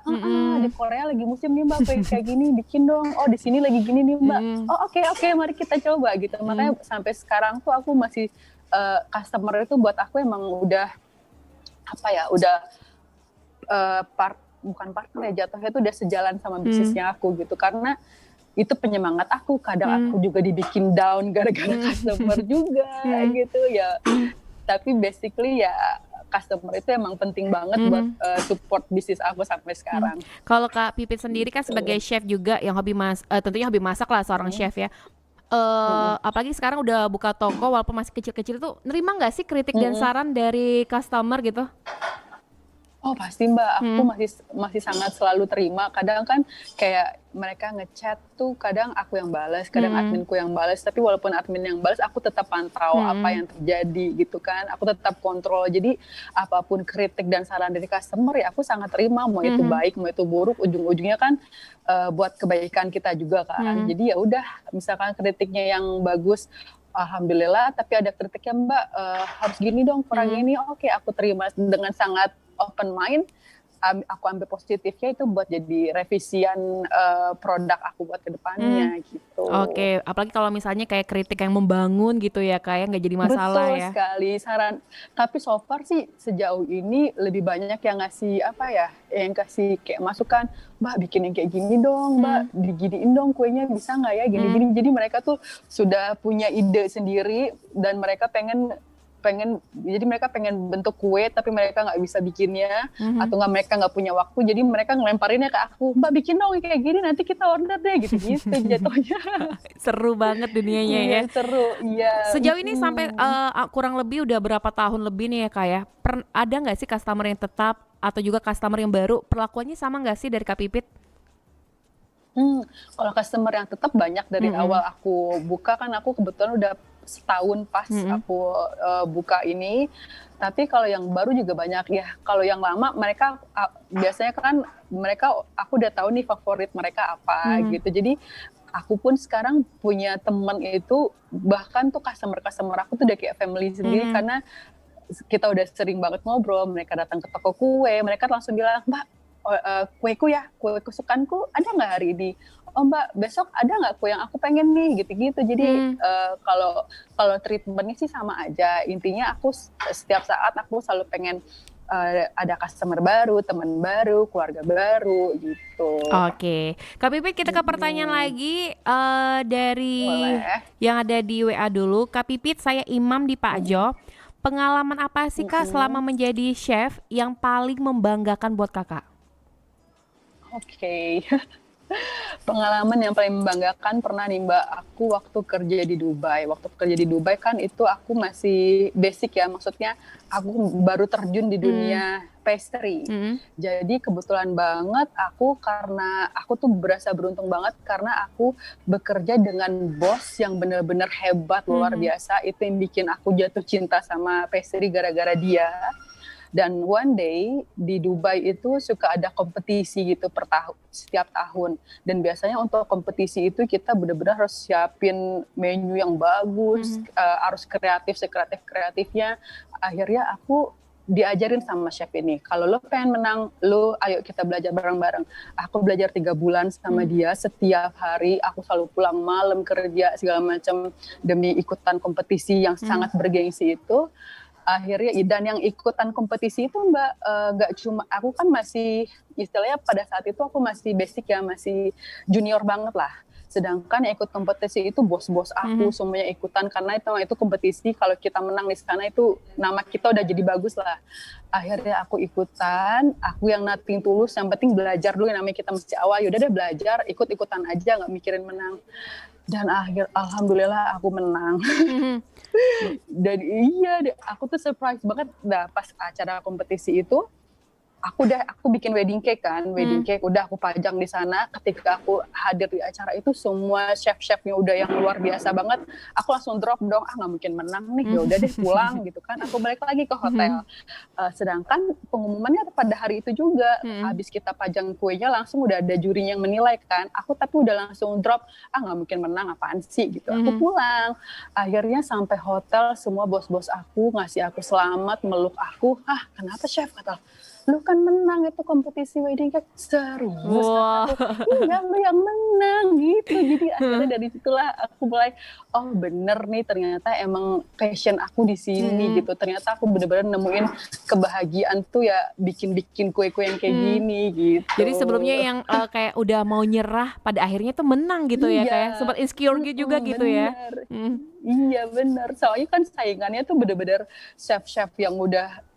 di Korea lagi musim nih Mbak, kayak gini bikin dong. Oh di sini lagi gini nih Mbak. Oh oke, mari kita coba gitu. Makanya sampai sekarang tuh aku masih customer itu buat aku emang udah bukan partner ya, jatuhnya itu udah sejalan sama bisnisnya aku gitu, karena itu penyemangat aku. Kadang aku juga dibikin down gara-gara customer juga gitu ya. Tapi basically ya customer itu emang penting banget buat support bisnis aku sampai sekarang. Kalau Kak Pipit sendiri kan sebagai chef juga yang tentunya hobi masak lah, seorang chef ya. Apalagi sekarang udah buka toko walaupun masih kecil-kecil, tuh nerima nggak sih kritik dan saran dari customer gitu? Oh pasti Mbak, aku masih sangat selalu terima. Kadang kan kayak mereka ngechat tuh, kadang aku yang balas, kadang adminku yang balas. Tapi walaupun admin yang balas, aku tetap pantau apa yang terjadi gitu kan. Aku tetap kontrol. Jadi apapun kritik dan saran dari customer ya aku sangat terima. Mau itu baik, mau itu buruk, ujung-ujungnya kan buat kebaikan kita juga kan. Jadi ya udah, misalkan kritiknya yang bagus, alhamdulillah. Tapi ada kritiknya Mbak, harus gini dong, kurang ini. Oke, aku terima dengan sangat open mind. Aku ambil positifnya itu buat jadi revisian produk aku buat kedepannya gitu. Oke, apalagi kalau misalnya kayak kritik yang membangun gitu ya, kayak nggak jadi masalah. Betul ya. sekali, saran. Tapi so far sih sejauh ini lebih banyak yang ngasih yang kasih kayak masukan, Mbak bikin yang kayak gini dong, Mbak diginiin dong kuenya, bisa nggak ya gini-gini. Jadi mereka tuh sudah punya ide sendiri dan mereka pengen bentuk kue tapi mereka nggak bisa bikinnya, atau mereka nggak punya waktu, jadi mereka ngelemparinnya ke aku, Mbak bikin dong kayak gini, nanti kita order deh gitu jatuhnya. Seru banget dunianya ya. Seru, iya. Sejauh ini sampai kurang lebih udah berapa tahun lebih nih ya Kak ya, ada nggak sih customer yang tetap atau juga customer yang baru, perlakuannya sama nggak sih dari Kak Pipit? Kalau customer yang tetap banyak dari awal aku buka, kan aku kebetulan udah setahun pas aku buka ini. Tapi kalau yang baru juga banyak ya. Kalau yang lama mereka biasanya kan aku udah tahu nih favorit mereka apa gitu. Jadi aku pun sekarang punya temen itu, bahkan tuh customer aku tuh udah kayak family sendiri, karena kita udah sering banget ngobrol. Mereka datang ke toko kue, mereka langsung bilang, Mbak, kueku ya, kue kesukaanku ada nggak hari ini? Oh Mbak, besok ada nggak kue yang aku pengen nih, gitu-gitu. Jadi kalau treatmentnya sih sama aja. Intinya aku setiap saat aku selalu pengen ada customer baru, teman baru, keluarga baru gitu. Oke, Kak Pipit, kita ke pertanyaan lagi dari Boleh. yang ada di WA dulu. Kak Pipit, saya Imam di Pak Jo. Pengalaman apa sih Kak selama menjadi chef yang paling membanggakan buat Kakak? Oke. Pengalaman yang paling membanggakan pernah nih Mbak, aku waktu kerja di Dubai. Waktu kerja di Dubai kan itu aku masih basic ya, maksudnya aku baru terjun di dunia pastry. Jadi kebetulan banget karena aku tuh berasa beruntung banget karena aku bekerja dengan bos yang benar-benar hebat, luar biasa. Itu yang bikin aku jatuh cinta sama pastry gara-gara dia. Dan one day di Dubai itu suka ada kompetisi gitu setiap tahun. Dan biasanya untuk kompetisi itu kita benar-benar harus siapin menu yang bagus, harus sekreatif-kreatifnya. Akhirnya aku diajarin sama chef ini, kalau lo pengen menang, ayo kita belajar bareng-bareng. Aku belajar 3 bulan sama dia, setiap hari aku selalu pulang malam kerja segala macam demi ikutan kompetisi yang sangat bergengsi itu. Akhirnya dan yang ikutan kompetisi itu Mbak, nggak cuma aku kan masih istilahnya pada saat itu aku masih basic ya, masih junior banget lah. Sedangkan yang ikut kompetisi itu bos-bos aku semuanya ikutan karena itu kompetisi, kalau kita menang di sana itu nama kita udah jadi bagus lah. Akhirnya aku ikutan, aku yang nothing tulus, yang penting belajar dulu, yang namanya kita mesti awal, yaudah deh belajar, ikut-ikutan aja, nggak mikirin menang. Dan alhamdulillah aku menang. Dan iya, aku tuh surprise banget pas acara kompetisi itu. Aku bikin wedding cake kan, wedding cake udah aku pajang di sana. Ketika aku hadir di acara itu semua chef-chefnya udah yang luar biasa banget. Aku langsung drop dong, nggak mungkin menang nih, ya udah deh pulang gitu kan. Aku balik lagi ke hotel. Sedangkan pengumumannya pada hari itu juga, habis kita pajang kuenya langsung udah ada juri yang menilai kan. Aku tapi udah langsung drop, nggak mungkin menang, apaan sih gitu. Aku pulang. Akhirnya sampai hotel semua bos-bos aku ngasih aku selamat, meluk aku. Kenapa chef, kata lu kan menang itu kompetisi wedding cake. Serius? Wow. Iya lu yang menang gitu. Jadi akhirnya dari situlah aku mulai, oh bener nih ternyata emang passion aku di sini gitu. Ternyata aku bener-bener nemuin kebahagiaan tuh ya bikin kue-kue yang kayak gini gitu. Jadi sebelumnya yang kayak udah mau nyerah, pada akhirnya tuh menang gitu ya, kayak sempat insecure juga gitu ya. Iya bener. Soalnya kan saingannya tuh bener-bener chef-chef yang udah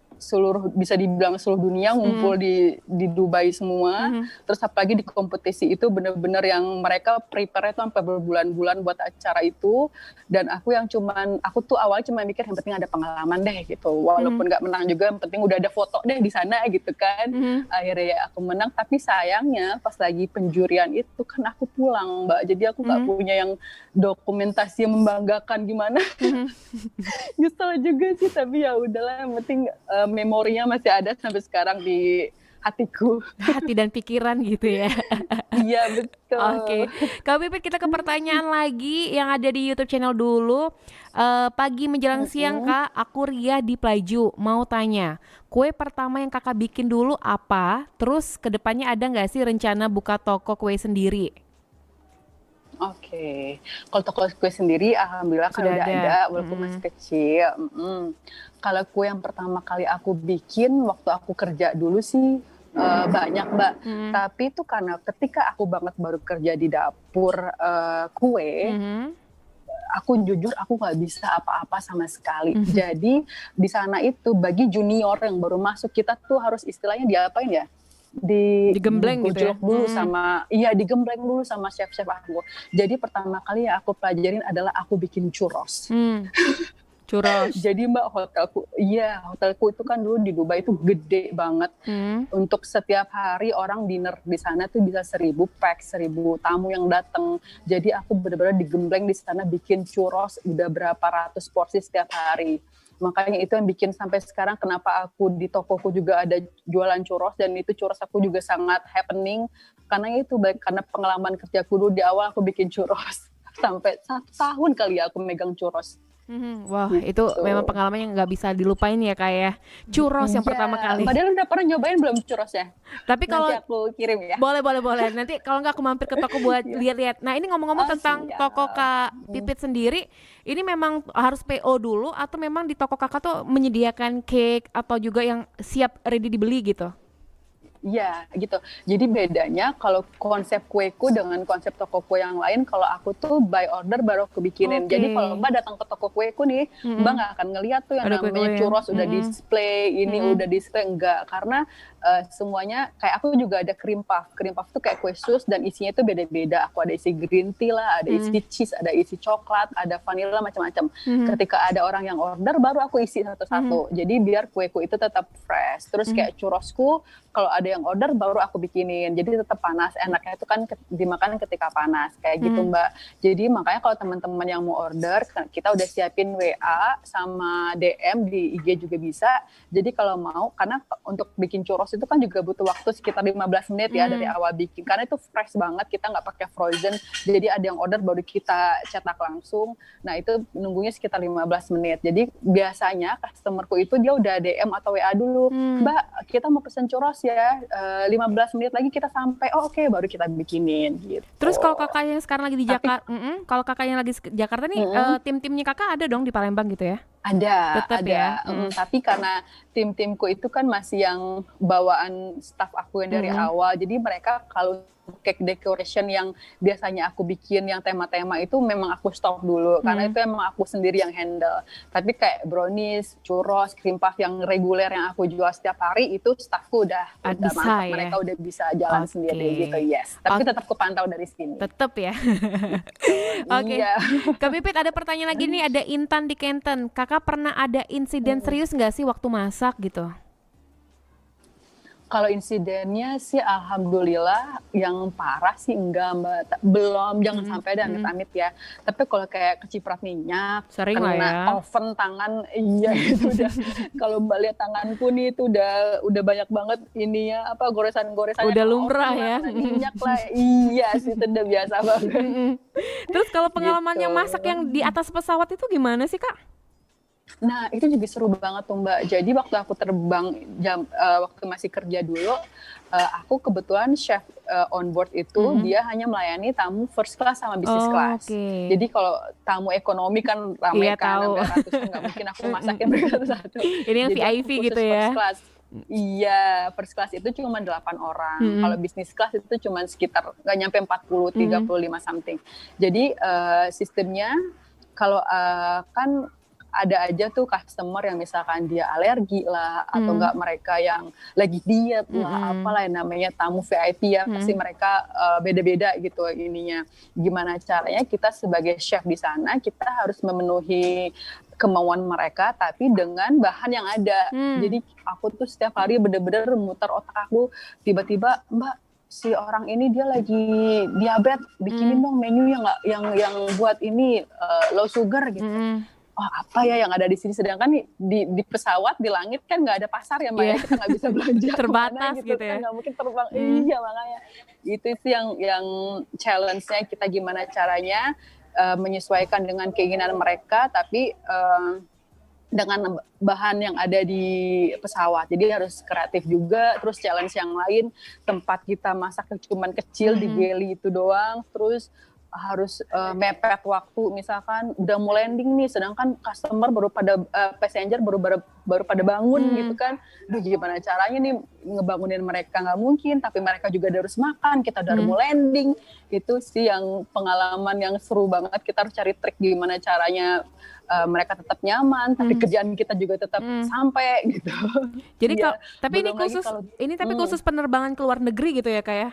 bisa dibilang seluruh dunia ngumpul di Dubai semua. Terus apalagi di kompetisi itu benar-benar yang mereka prepare itu sampai berbulan-bulan buat acara itu. Dan aku tuh awalnya cuma mikir yang penting ada pengalaman deh gitu. Walaupun nggak menang juga, yang penting udah ada foto deh di sana gitu kan. Akhirnya ya aku menang, tapi sayangnya pas lagi penjurian itu kan aku pulang Mbak. Jadi aku nggak punya yang dokumentasi yang membanggakan gimana. Nyesel juga sih, tapi ya udahlah, yang penting memorinya masih ada sampai sekarang di hatiku. Hati dan pikiran gitu ya. Iya betul. Oke, Kak Pipit, kita ke pertanyaan lagi yang ada di YouTube channel dulu. Pagi menjelang siang Kak, aku Ria di Pelaju. Mau tanya, kue pertama yang Kakak bikin dulu apa? Terus kedepannya ada nggak sih rencana buka toko kue sendiri? Oke. Kalau toko kue sendiri alhamdulillah kan udah ada walaupun masih kecil. Kalau kue yang pertama kali aku bikin waktu aku kerja dulu sih banyak Mbak. Tapi itu karena ketika aku banget baru kerja di dapur kue, aku jujur aku nggak bisa apa-apa sama sekali. Jadi di sana itu bagi junior yang baru masuk, kita tuh harus istilahnya diapain ya? Digembleng gitu ya? dulu digembleng dulu sama chef-chef aku. Jadi pertama kali yang aku pelajarin adalah aku bikin churros. Churros. Jadi Mbak, hotelku itu kan dulu di Dubai itu gede banget. Untuk setiap hari orang dinner di sana tuh bisa 1000 pack, 1000 tamu yang datang. Jadi aku benar-benar digembleng di sana bikin churros udah berapa ratus porsi setiap hari. Makanya itu yang bikin sampai sekarang kenapa aku di tokoku juga ada jualan churros, dan itu churros aku juga sangat happening karena itu karena pengalaman kerjaku dulu di awal aku bikin churros sampai 1 tahun kali ya aku megang churros. Wah, itu memang pengalaman yang nggak bisa dilupain ya Kak ya. Churros yang pertama kali. Padahal udah pernah nyobain belum churrosnya? Tapi kalau nanti aku kirim ya. Boleh. Nanti kalau nggak aku mampir ke toko buat lihat-lihat. Nah, ini ngomong-ngomong tentang toko Kak Pipit sendiri, ini memang harus PO dulu atau memang di toko Kakak tuh menyediakan cake atau juga yang siap ready dibeli gitu? Iya gitu. Jadi bedanya kalau konsep kueku dengan konsep toko kue yang lain, kalau aku tuh by order baru aku bikinin. Jadi kalau Mbak datang ke toko kueku nih, Mbak nggak akan ngeliat tuh yang namanya churros udah display, ini udah display, enggak. Karena semuanya kayak aku juga ada cream puff. Cream puff tuh kayak kue sus dan isinya itu beda-beda. Aku ada isi green tea lah, ada isi cheese, ada isi coklat, ada vanilla macam-macam. Ketika ada orang yang order baru aku isi satu-satu. Jadi biar kueku itu tetap fresh. Terus kayak churrosku kalau ada yang order baru aku bikinin. Jadi tetap panas. Enaknya itu kan dimakan ketika panas kayak gitu Mbak. Jadi makanya kalau teman-teman yang mau order kita udah siapin WA sama DM di IG juga bisa. Jadi kalau mau karena untuk bikin churros itu kan juga butuh waktu sekitar 15 menit ya dari awal bikin. Karena itu fresh banget, kita nggak pakai frozen. Jadi ada yang order baru kita cetak langsung. Nah itu nunggunya sekitar 15 menit. Jadi biasanya customerku itu dia udah DM atau WA dulu. Mbak, kita mau pesen churros ya, 15 menit lagi kita sampai. Oh oke, baru kita bikinin gitu. Terus kalau kakak yang sekarang lagi di Jakarta, kalau kakak yang lagi di Jakarta nih, tim-timnya kakak ada dong di Palembang gitu ya? Ada, Tetap ada. ya? Tapi karena tim-timku itu kan masih yang bawaan staff aku yang dari awal, jadi mereka kalau cake decoration yang biasanya aku bikin yang tema-tema itu memang aku stop dulu karena itu emang aku sendiri yang handle. Tapi kayak brownies, churros, cream puff yang reguler yang aku jual setiap hari itu staffku udah bisa mantap, ya? mereka udah bisa jalan sendiri gitu, yes. Tapi tetap kepantau dari sini. Tetep ya. Oke. Iya. Kak Pipit ada pertanyaan lagi nih, ada Intan di Kenten. Kakak pernah ada insiden serius nggak sih waktu masak gitu? Kalau insidennya sih alhamdulillah yang parah sih enggak Mbak. Belum, jangan sampai ada amit-amit ya. Tapi kalau kayak keciprat minyak, Sering lah kena ya. oven tangan, iya itu udah. Kalau Mbak lihat tanganku nih itu udah banyak banget ininya apa goresan-goresan. Udah lumrah ya. Minyak lah, iya sih itu udah biasa banget. Terus kalau pengalamannya Gitu. masak yang di atas pesawat itu gimana sih Kak? Nah itu juga seru banget tuh Mbak. Jadi waktu aku terbang waktu masih kerja dulu, aku kebetulan chef on board itu dia hanya melayani tamu first class sama business class. Oke. Jadi kalau tamu ekonomi kan ramai Iya, kan, tahu. sampai ratusan nggak mungkin aku masakin mereka satu-satu. Ini yang Jadi aku VIP khusus gitu ya? First class. Iya, first class itu cuma 8 orang. Kalau business class itu cuma sekitar nggak nyampe 40, 35 something. Jadi sistemnya kalau kan ada aja tuh customer yang misalkan dia alergi lah atau enggak mereka yang lagi diet lah apalah yang namanya tamu VIP ya pasti mereka beda-beda gitu ininya. Gimana caranya kita sebagai chef di sana kita harus memenuhi kemauan mereka tapi dengan bahan yang ada. Jadi aku tuh setiap hari bener-bener muter otak aku, tiba-tiba Mbak si orang ini dia lagi diabetes, bikinin dong menu yang buat ini low sugar gitu. Oh apa ya yang ada di sini, sedangkan di pesawat di langit kan nggak ada pasar ya Mbak, kita nggak bisa belanja Terbatas kemana gitu ya. kan nggak mungkin terbang. Iya makanya itu sih yang challenge-nya kita gimana caranya menyesuaikan dengan keinginan mereka tapi dengan bahan yang ada di pesawat. Jadi harus kreatif juga. Terus challenge yang lain, tempat kita masak cuman kecil di galley itu doang. Terus harus mepet waktu, misalkan udah mau landing nih, sedangkan customer baru pada passenger baru pada bangun gitu kan. Duh gimana caranya nih ngebangunin mereka, nggak mungkin, tapi mereka juga harus makan, kita udah mau landing. Itu sih yang pengalaman yang seru banget. Kita harus cari trik gimana caranya mereka tetap nyaman, tapi kerjaan kita juga tetap sampai gitu. Jadi Ya, tapi ini belum lagi khusus kalau- khusus penerbangan ke luar negeri gitu ya Kak ya?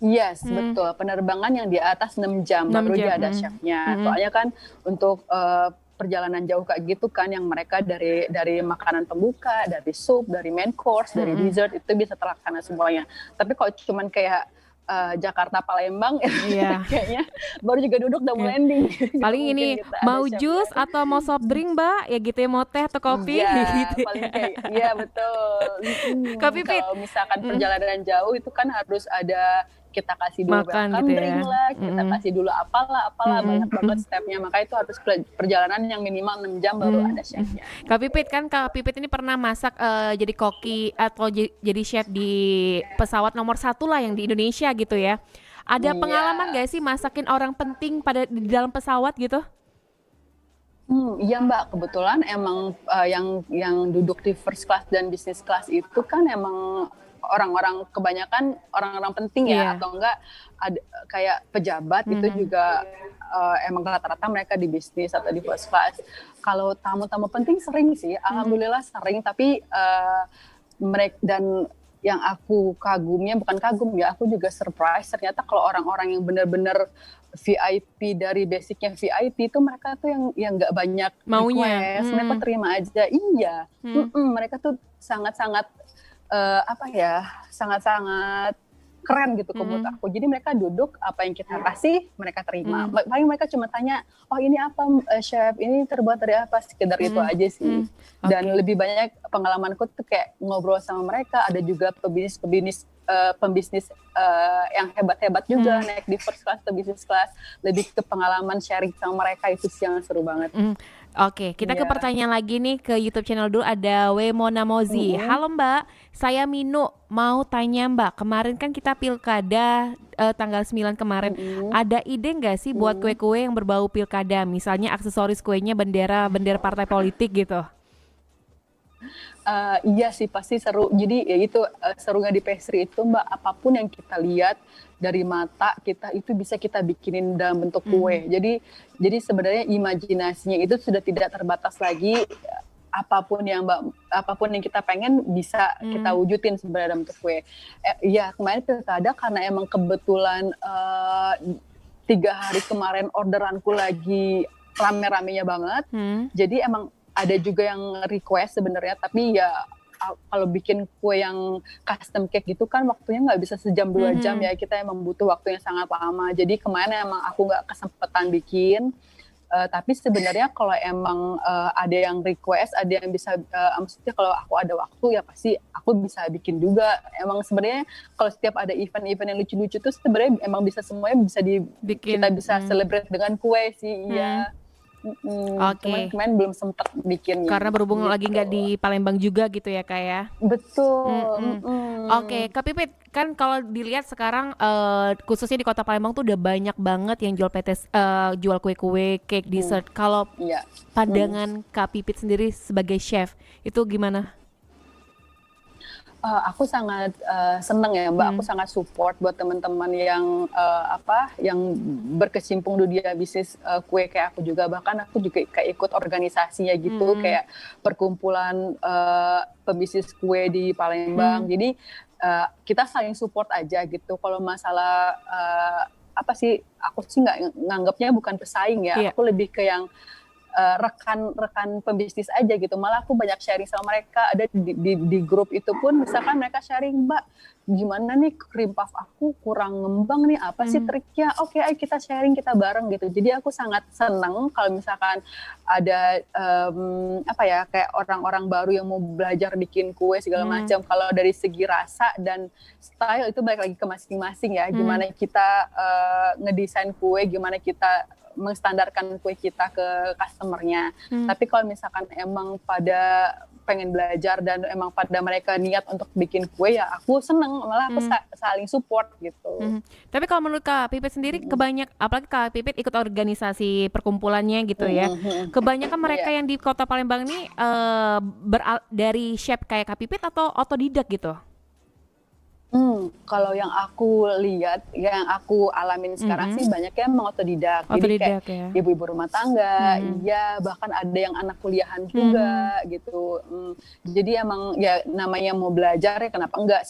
Yes, betul. Penerbangan yang di atas 6 jam, 6 baru jam, dia ada chefnya. Soalnya kan untuk perjalanan jauh kayak gitu kan, yang mereka dari makanan pembuka, dari sup, dari main course, dari dessert, itu bisa terlaksana semuanya. Tapi kalau cuman kayak Jakarta Palembang, Iya. kayaknya baru juga duduk udah mau landing. Paling Nggak ini mungkin kita ada mau chefnya. jus atau mau soft drink Mbak, ya gitu ya, mau teh atau kopi Iya, gitu. paling kayak, iya betul. Kopi Pit. Kalau misalkan perjalanan jauh itu kan harus ada kita kasih dulu Makan welcome gitu ya. drink lah, kita kasih dulu apalah banyak banget stepnya. Makanya itu harus perjalanan yang minimal 6 jam baru ada chefnya. Kak Pipit kan, Kak Pipit ini pernah masak jadi koki atau jadi chef di pesawat nomor 1 lah yang di Indonesia gitu ya. Ada Iya. pengalaman gak sih masakin orang penting di dalam pesawat gitu? Iya Mbak, kebetulan emang yang duduk di first class dan business class itu kan emang orang-orang, kebanyakan orang-orang penting ya, Iya. atau enggak ada kayak pejabat itu juga emang rata-rata mereka di bisnis atau di first class. Kalau tamu-tamu penting sering sih, alhamdulillah sering, tapi mereka dan yang aku kagumnya, bukan kagum ya, aku juga surprise ternyata kalau orang-orang yang benar-benar VIP dari basicnya VIP itu mereka tuh yang nggak banyak Maunya. request, mereka terima aja. Iya, mereka tuh sangat-sangat apa ya, sangat-sangat keren gitu menurut aku. Jadi mereka duduk, apa yang kita kasih mereka terima. Paling mereka cuma tanya, oh ini apa chef, ini terbuat dari apa, sekedar itu aja sih. Dan lebih banyak pengalamanku tuh kayak ngobrol sama mereka. Ada juga pembisnis yang hebat-hebat juga naik di first class atau business class. Lebih ke pengalaman sharing sama mereka, itu sih yang seru banget. Oke, kita ke pertanyaan lagi nih ke YouTube channel dulu, ada Wemona Mozi. Halo Mbak, saya Minu, mau tanya Mbak, kemarin kan kita pilkada tanggal 9 kemarin, ada ide nggak sih buat kue-kue yang berbau pilkada, misalnya aksesoris kuenya bendera partai politik gitu? Iya sih, pasti seru. Jadi ya itu serunya di pastry itu Mbak, apapun yang kita lihat dari mata kita itu bisa kita bikinin dalam bentuk kue. Jadi sebenarnya imajinasinya itu sudah tidak terbatas lagi. Apapun yang kita pengen bisa kita wujudin sebenarnya dalam bentuk kue. Ya kemarin pilkada karena emang kebetulan 3 hari kemarin orderanku lagi rame-ramenya banget. Jadi emang ada juga yang request sebenarnya, tapi ya kalau bikin kue yang custom cake gitu kan waktunya nggak bisa sejam 2 jam ya, kita emang butuh waktu yang sangat lama. Jadi kemarin emang aku nggak kesempatan bikin, tapi sebenarnya kalau emang ada yang request, ada yang bisa, maksudnya kalau aku ada waktu ya pasti aku bisa bikin juga. Emang sebenarnya kalau setiap ada event-event yang lucu-lucu tuh sebenarnya emang bisa semuanya bisa kita bisa celebrate dengan kue sih, iya. Cuman kemarin belum sempat bikinnya. Karena berhubung gitu. lagi nggak di Palembang juga gitu ya Kak ya. Betul. Oke, Kak Pipit, kan kalau dilihat sekarang khususnya di Kota Palembang tuh udah banyak banget yang jual kue-kue, cake, dessert. Kalau pandangan Kak Pipit sendiri sebagai chef itu gimana? Aku sangat seneng ya Mbak, aku sangat support buat teman-teman yang yang berkecimpung di dunia bisnis kue kayak aku juga. Bahkan aku juga kayak ikut organisasinya gitu, kayak perkumpulan pebisnis kue di Palembang. Jadi kita saling support aja gitu. Kalau masalah aku sih nggak nganggapnya bukan pesaing ya, aku lebih ke yang rekan pembisnis aja gitu. Malah aku banyak sharing sama mereka, ada di grup itu pun misalkan mereka sharing, Mbak gimana nih krim puff aku kurang ngembang nih, apa sih triknya, oke ayo kita sharing, kita bareng gitu. Jadi aku sangat seneng kalau misalkan ada kayak orang-orang baru yang mau belajar bikin kue segala macam. Kalau dari segi rasa dan style itu balik lagi ke masing-masing ya, gimana kita ngedesain kue, gimana kita mengstandarkan kue kita ke customernya. Tapi kalau misalkan emang pada pengen belajar dan emang pada mereka niat untuk bikin kue, ya aku seneng, malah aku saling support gitu. Tapi kalau menurut Kak Pipit sendiri, apalagi Kak Pipit ikut organisasi perkumpulannya gitu ya, kebanyakan mereka yang di Kota Palembang ini dari chef kayak Kak Pipit atau otodidak gitu? Kalau yang aku lihat, yang aku alamin sekarang sih banyak yang emang otodidak. Jadi kayak ibu-ibu rumah tangga, iya, bahkan ada yang anak kuliahan juga gitu. Jadi emang ya namanya mau belajar ya kenapa enggak.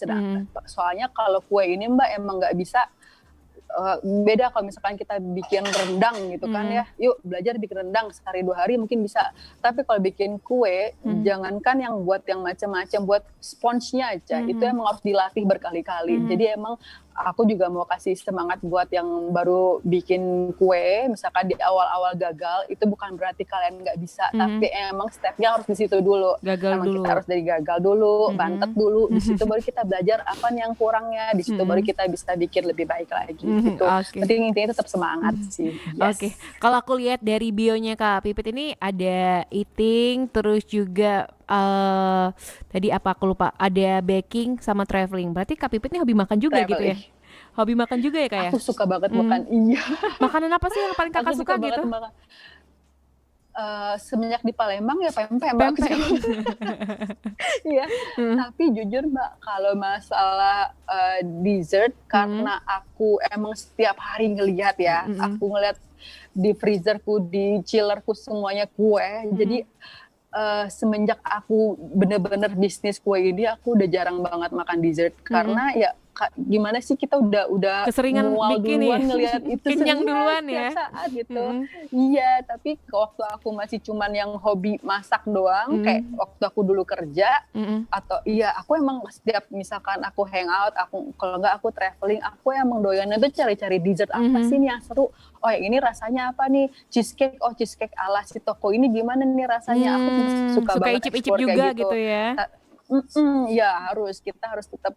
Soalnya kalau kue ini Mbak emang nggak bisa beda kalau misalkan kita bikin rendang gitu kan ya, yuk belajar bikin rendang sehari 2 hari mungkin bisa. Tapi kalau bikin kue, jangankan yang buat yang macam-macam, buat sponsnya aja itu emang harus dilatih berkali-kali. Jadi emang aku juga mau kasih semangat buat yang baru bikin kue, misalkan di awal-awal gagal, itu bukan berarti kalian nggak bisa, tapi emang stepnya harus di situ dulu. Kita harus dari gagal dulu, bantet dulu, di situ baru kita belajar apa yang kurangnya, di situ baru kita bisa bikin lebih baik lagi. Gitu. Penting intinya tetap semangat sih. Oke, kalau aku lihat dari bionya Kak Pipit ini ada eating, terus juga tadi apa aku lupa, ada baking sama traveling. Berarti Kak Pipit ini hobi makan juga gitu ya? Hobi makan juga ya Kak ya? Aku suka banget makan, iya. Makanan apa sih yang paling Kakak suka gitu? Semenjak di Palembang ya pempek Mbak. Iya, tapi jujur Mbak, kalau masalah dessert, karena aku emang setiap hari ngelihat ya, aku ngeliat di freezerku, di chillerku semuanya kue, jadi semenjak aku bener-bener bisnis kue ini, aku udah jarang banget makan dessert karena ya gimana sih kita udah Keseringan mual bikin duluan ya. ngelihat itu Kenyang semua duluan setiap ya. saat gitu. Iya, tapi waktu aku masih cuman yang hobi masak doang, kayak waktu aku dulu kerja atau aku emang setiap misalkan aku hangout, kalau nggak aku traveling, aku emang doyannya tuh cari-cari dessert apa sih nih yang seru. Oh yang ini rasanya apa nih, cheesecake, cheesecake ala si toko ini gimana nih rasanya. Aku suka banget icip-icip explore juga kayak gitu ya. Ya kita harus tetap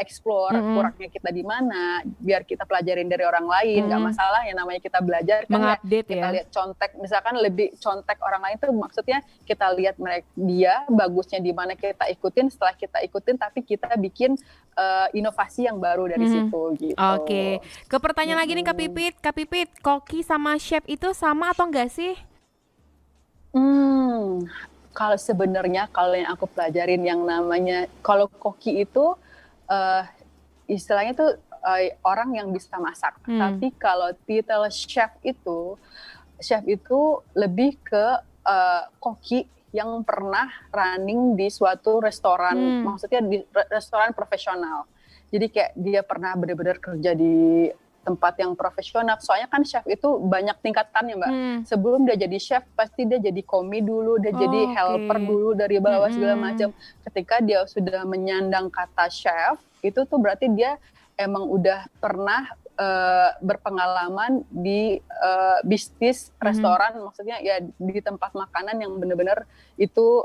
explore kurangnya kita di mana, biar kita pelajarin dari orang lain, nggak masalah yang namanya kita belajar kan Mengupdate kita ya. lihat contek, misalkan lebih contek orang lain tuh maksudnya kita lihat dia bagusnya di mana kita ikutin, setelah kita ikutin tapi kita bikin inovasi yang baru dari situ gitu. Oke, ke pertanyaan lagi nih Kak Pipit, koki sama chef itu sama atau enggak sih? Kalau sebenarnya kalau yang aku pelajarin yang namanya kalau koki itu istilahnya tuh orang yang bisa masak. Tapi kalau titel chef itu lebih ke koki yang pernah running di suatu restoran, maksudnya di restoran profesional. Jadi kayak dia pernah benar-benar kerja di tempat yang profesional. Soalnya kan chef itu banyak tingkatannya, Mbak. Sebelum dia jadi chef, pasti dia jadi komi dulu, dia jadi helper dulu dari bawah segala macam. Ketika dia sudah menyandang kata chef, itu tuh berarti dia emang udah pernah berpengalaman di bisnis restoran, maksudnya ya di tempat makanan yang benar-benar itu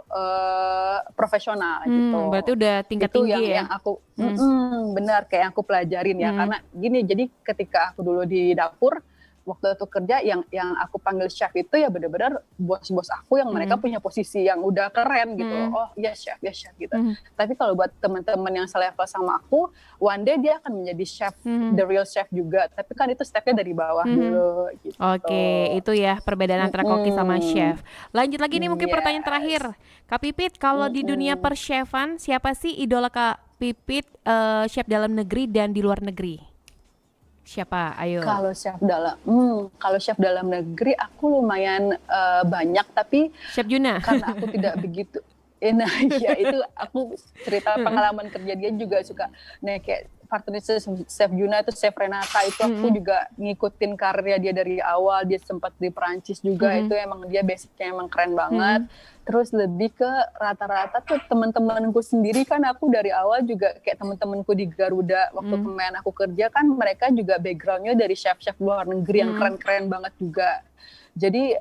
profesional gitu. Berarti udah tingkat itu tinggi ya? yang aku benar kayak yang aku pelajarin ya, karena gini, jadi ketika aku dulu di dapur waktu itu kerja, yang aku panggil chef itu ya benar-benar bos-bos aku yang mereka punya posisi yang udah keren gitu. Oh ya chef gitu. Tapi kalau buat teman-teman yang selevel sama aku, one day dia akan menjadi chef, the real chef juga. Tapi kan itu stepnya dari bawah dulu gitu. Oke, itu ya perbedaan antara koki sama chef. Lanjut lagi nih mungkin pertanyaan terakhir. Kak Pipit, kalau di dunia perchefan, siapa sih idola Kak Pipit, chef dalam negeri dan di luar negeri? Siapa? Ayo. Kalau chef dalam negeri aku lumayan banyak, tapi Chef Juna. karena aku tidak begitu. Nah ya itu aku cerita pengalaman kerja dia juga suka. Nah kayak partner Chef Juna itu Chef Renata itu aku juga ngikutin karirnya dia dari awal. Dia sempat di Perancis juga, itu emang dia basicnya emang keren banget. Terus lebih ke rata-rata tuh teman-temanku sendiri kan, aku dari awal juga kayak teman-temanku di Garuda waktu kemarin aku kerja kan, mereka juga backgroundnya dari chef-chef luar negeri yang keren-keren banget juga. Jadi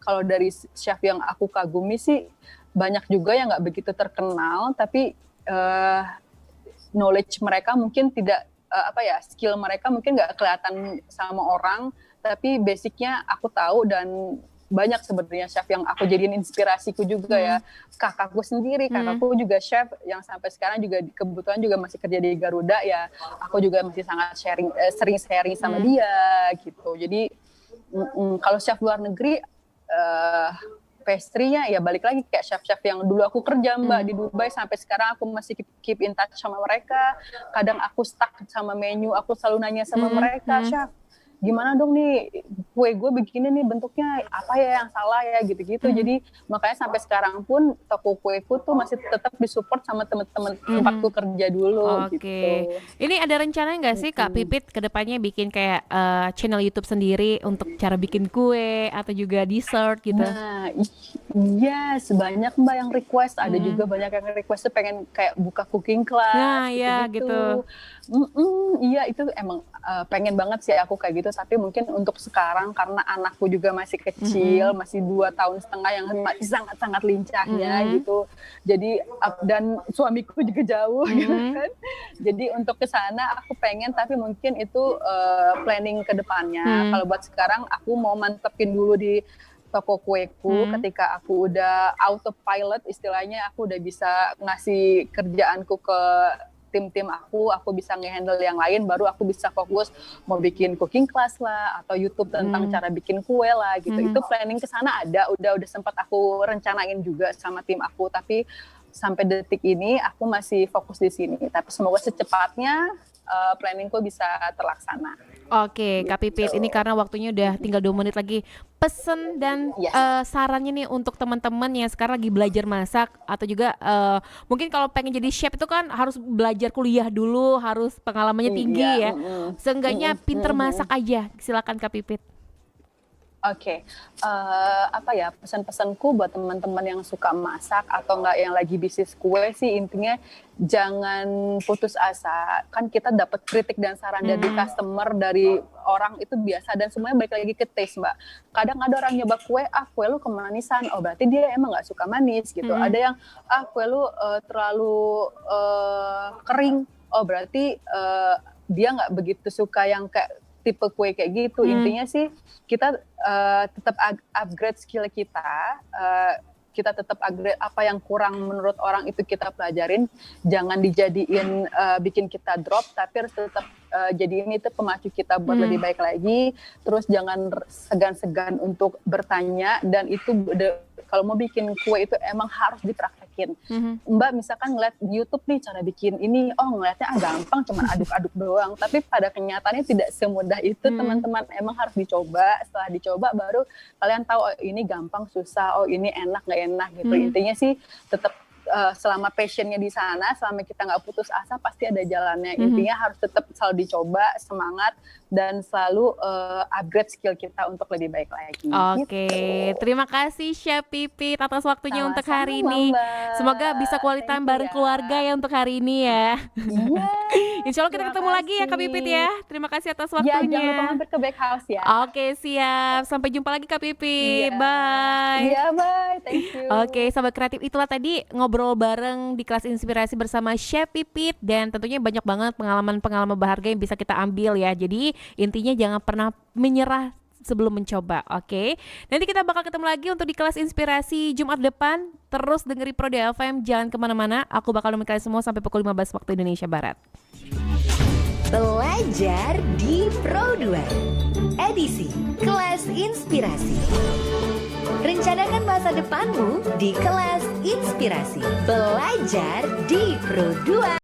kalau dari chef yang aku kagumi sih banyak juga yang nggak begitu terkenal, tapi knowledge mereka mungkin tidak skill mereka mungkin nggak kelihatan sama orang, tapi basicnya aku tahu. Dan banyak sebenarnya chef yang aku jadiin inspirasiku juga ya. Kakakku sendiri, kakakku juga chef yang sampai sekarang juga kebetulan juga masih kerja di Garuda ya. Aku juga masih sangat sering sharing sama dia gitu. Jadi kalau chef luar negeri, pastry-nya ya balik lagi kayak chef-chef yang dulu aku kerja Mbak di Dubai, sampai sekarang aku masih keep in touch sama mereka. Kadang aku stuck sama menu, aku selalu nanya sama mereka, chef gimana dong nih kue gue begini nih bentuknya, apa ya yang salah ya gitu-gitu. Jadi makanya sampai sekarang pun toko kueku tuh masih tetap disupport sama teman-teman tempatku kerja dulu gitu. Ini ada rencana nggak sih Kak Pipit kedepannya bikin kayak channel YouTube sendiri untuk cara bikin kue atau juga dessert gitu? Nah, iya sebanyak Mbak yang request. Ada juga banyak yang request pengen kayak buka cooking class. Nah, ya gitu. Iya itu emang pengen banget sih aku kayak gitu. Tapi mungkin untuk sekarang karena anakku juga masih kecil, masih 2 tahun setengah yang masih sangat-sangat lincahnya gitu. Jadi dan suamiku juga jauh gitu kan. Jadi untuk ke sana aku pengen, tapi mungkin itu planning ke depannya. Kalau buat sekarang aku mau mantepin dulu di toko kueku. Ketika aku udah autopilot istilahnya, aku udah bisa ngasih kerjaanku ke tim-tim aku bisa nge-handle yang lain, baru aku bisa fokus mau bikin cooking class lah atau YouTube tentang cara bikin kue lah gitu. Itu planning ke sana udah sempat aku rencanain juga sama tim aku, tapi sampai detik ini aku masih fokus di sini. Tapi semoga secepatnya planningku bisa terlaksana. Oke, Kak Pipit, ini karena waktunya udah tinggal 2 menit lagi. Pesen dan Yes. sarannya nih untuk teman-teman yang sekarang lagi belajar masak atau juga mungkin kalau pengen jadi chef itu kan harus belajar kuliah dulu, harus pengalamannya tinggi ya. Iya, Seenggaknya pinter masak aja. Silakan Kak Pipit. Oke, apa ya pesan-pesanku buat teman-teman yang suka masak atau enggak yang lagi bisnis kue sih intinya jangan putus asa. Kan kita dapat kritik dan saran dari customer, dari orang itu biasa dan semuanya balik lagi ke taste, Mbak. Kadang ada orang nyoba kue lu kemanisan, oh berarti dia emang nggak suka manis gitu. Ada yang kue lu terlalu kering, oh berarti dia nggak begitu suka yang kayak tipe kue kayak gitu. Intinya sih kita tetap upgrade skill kita, kita tetap upgrade apa yang kurang menurut orang itu kita pelajarin, jangan dijadiin bikin kita drop, tapi harus tetap jadiin itu pemacu kita buat lebih baik lagi. Terus jangan segan-segan untuk bertanya, dan itu kalau mau bikin kue itu emang harus dipraktekin. Mbak misalkan ngeliat di YouTube nih cara bikin ini, oh ngeliatnya gampang cuman aduk-aduk doang, tapi pada kenyataannya tidak semudah itu teman-teman. Emang harus dicoba, setelah dicoba baru kalian tahu oh ini gampang susah, oh ini enak nggak enak gitu. Intinya sih tetap selama passionnya di sana, selama kita nggak putus asa pasti ada jalannya. Intinya harus tetap selalu dicoba, semangat, dan selalu upgrade skill kita untuk lebih baik lagi. Oke, gitu. terima kasih Chef Pipit atas waktunya untuk hari Sama-sama, ini. Mbak. Semoga bisa quality time Thank you bareng ya. keluarga ya untuk hari ini ya. Iya. Insya Allah kita Terima ketemu lagi ya Kak Pipit ya. Terima kasih atas waktunya. Ya, jangan lupa mampir ke Back House ya. Oke, siap. Sampai jumpa lagi Kak Pipit. Iya. Bye. Iya, bye. Thank you. Oke, sahabat kreatif, itulah tadi ngobrol bareng di kelas inspirasi bersama Chef Pipit, dan tentunya banyak banget pengalaman-pengalaman berharga yang bisa kita ambil ya. Jadi intinya jangan pernah menyerah sebelum mencoba, oke? Nanti kita bakal ketemu lagi untuk di kelas inspirasi Jumat depan. Terus dengeri Pro FM, jangan kemana-mana. Aku bakal nemenin kalian semua sampai pukul 15 waktu Indonesia Barat. Belajar di Pro 2 edisi kelas inspirasi. Rencanakan masa depanmu di kelas inspirasi. Belajar di Pro 2.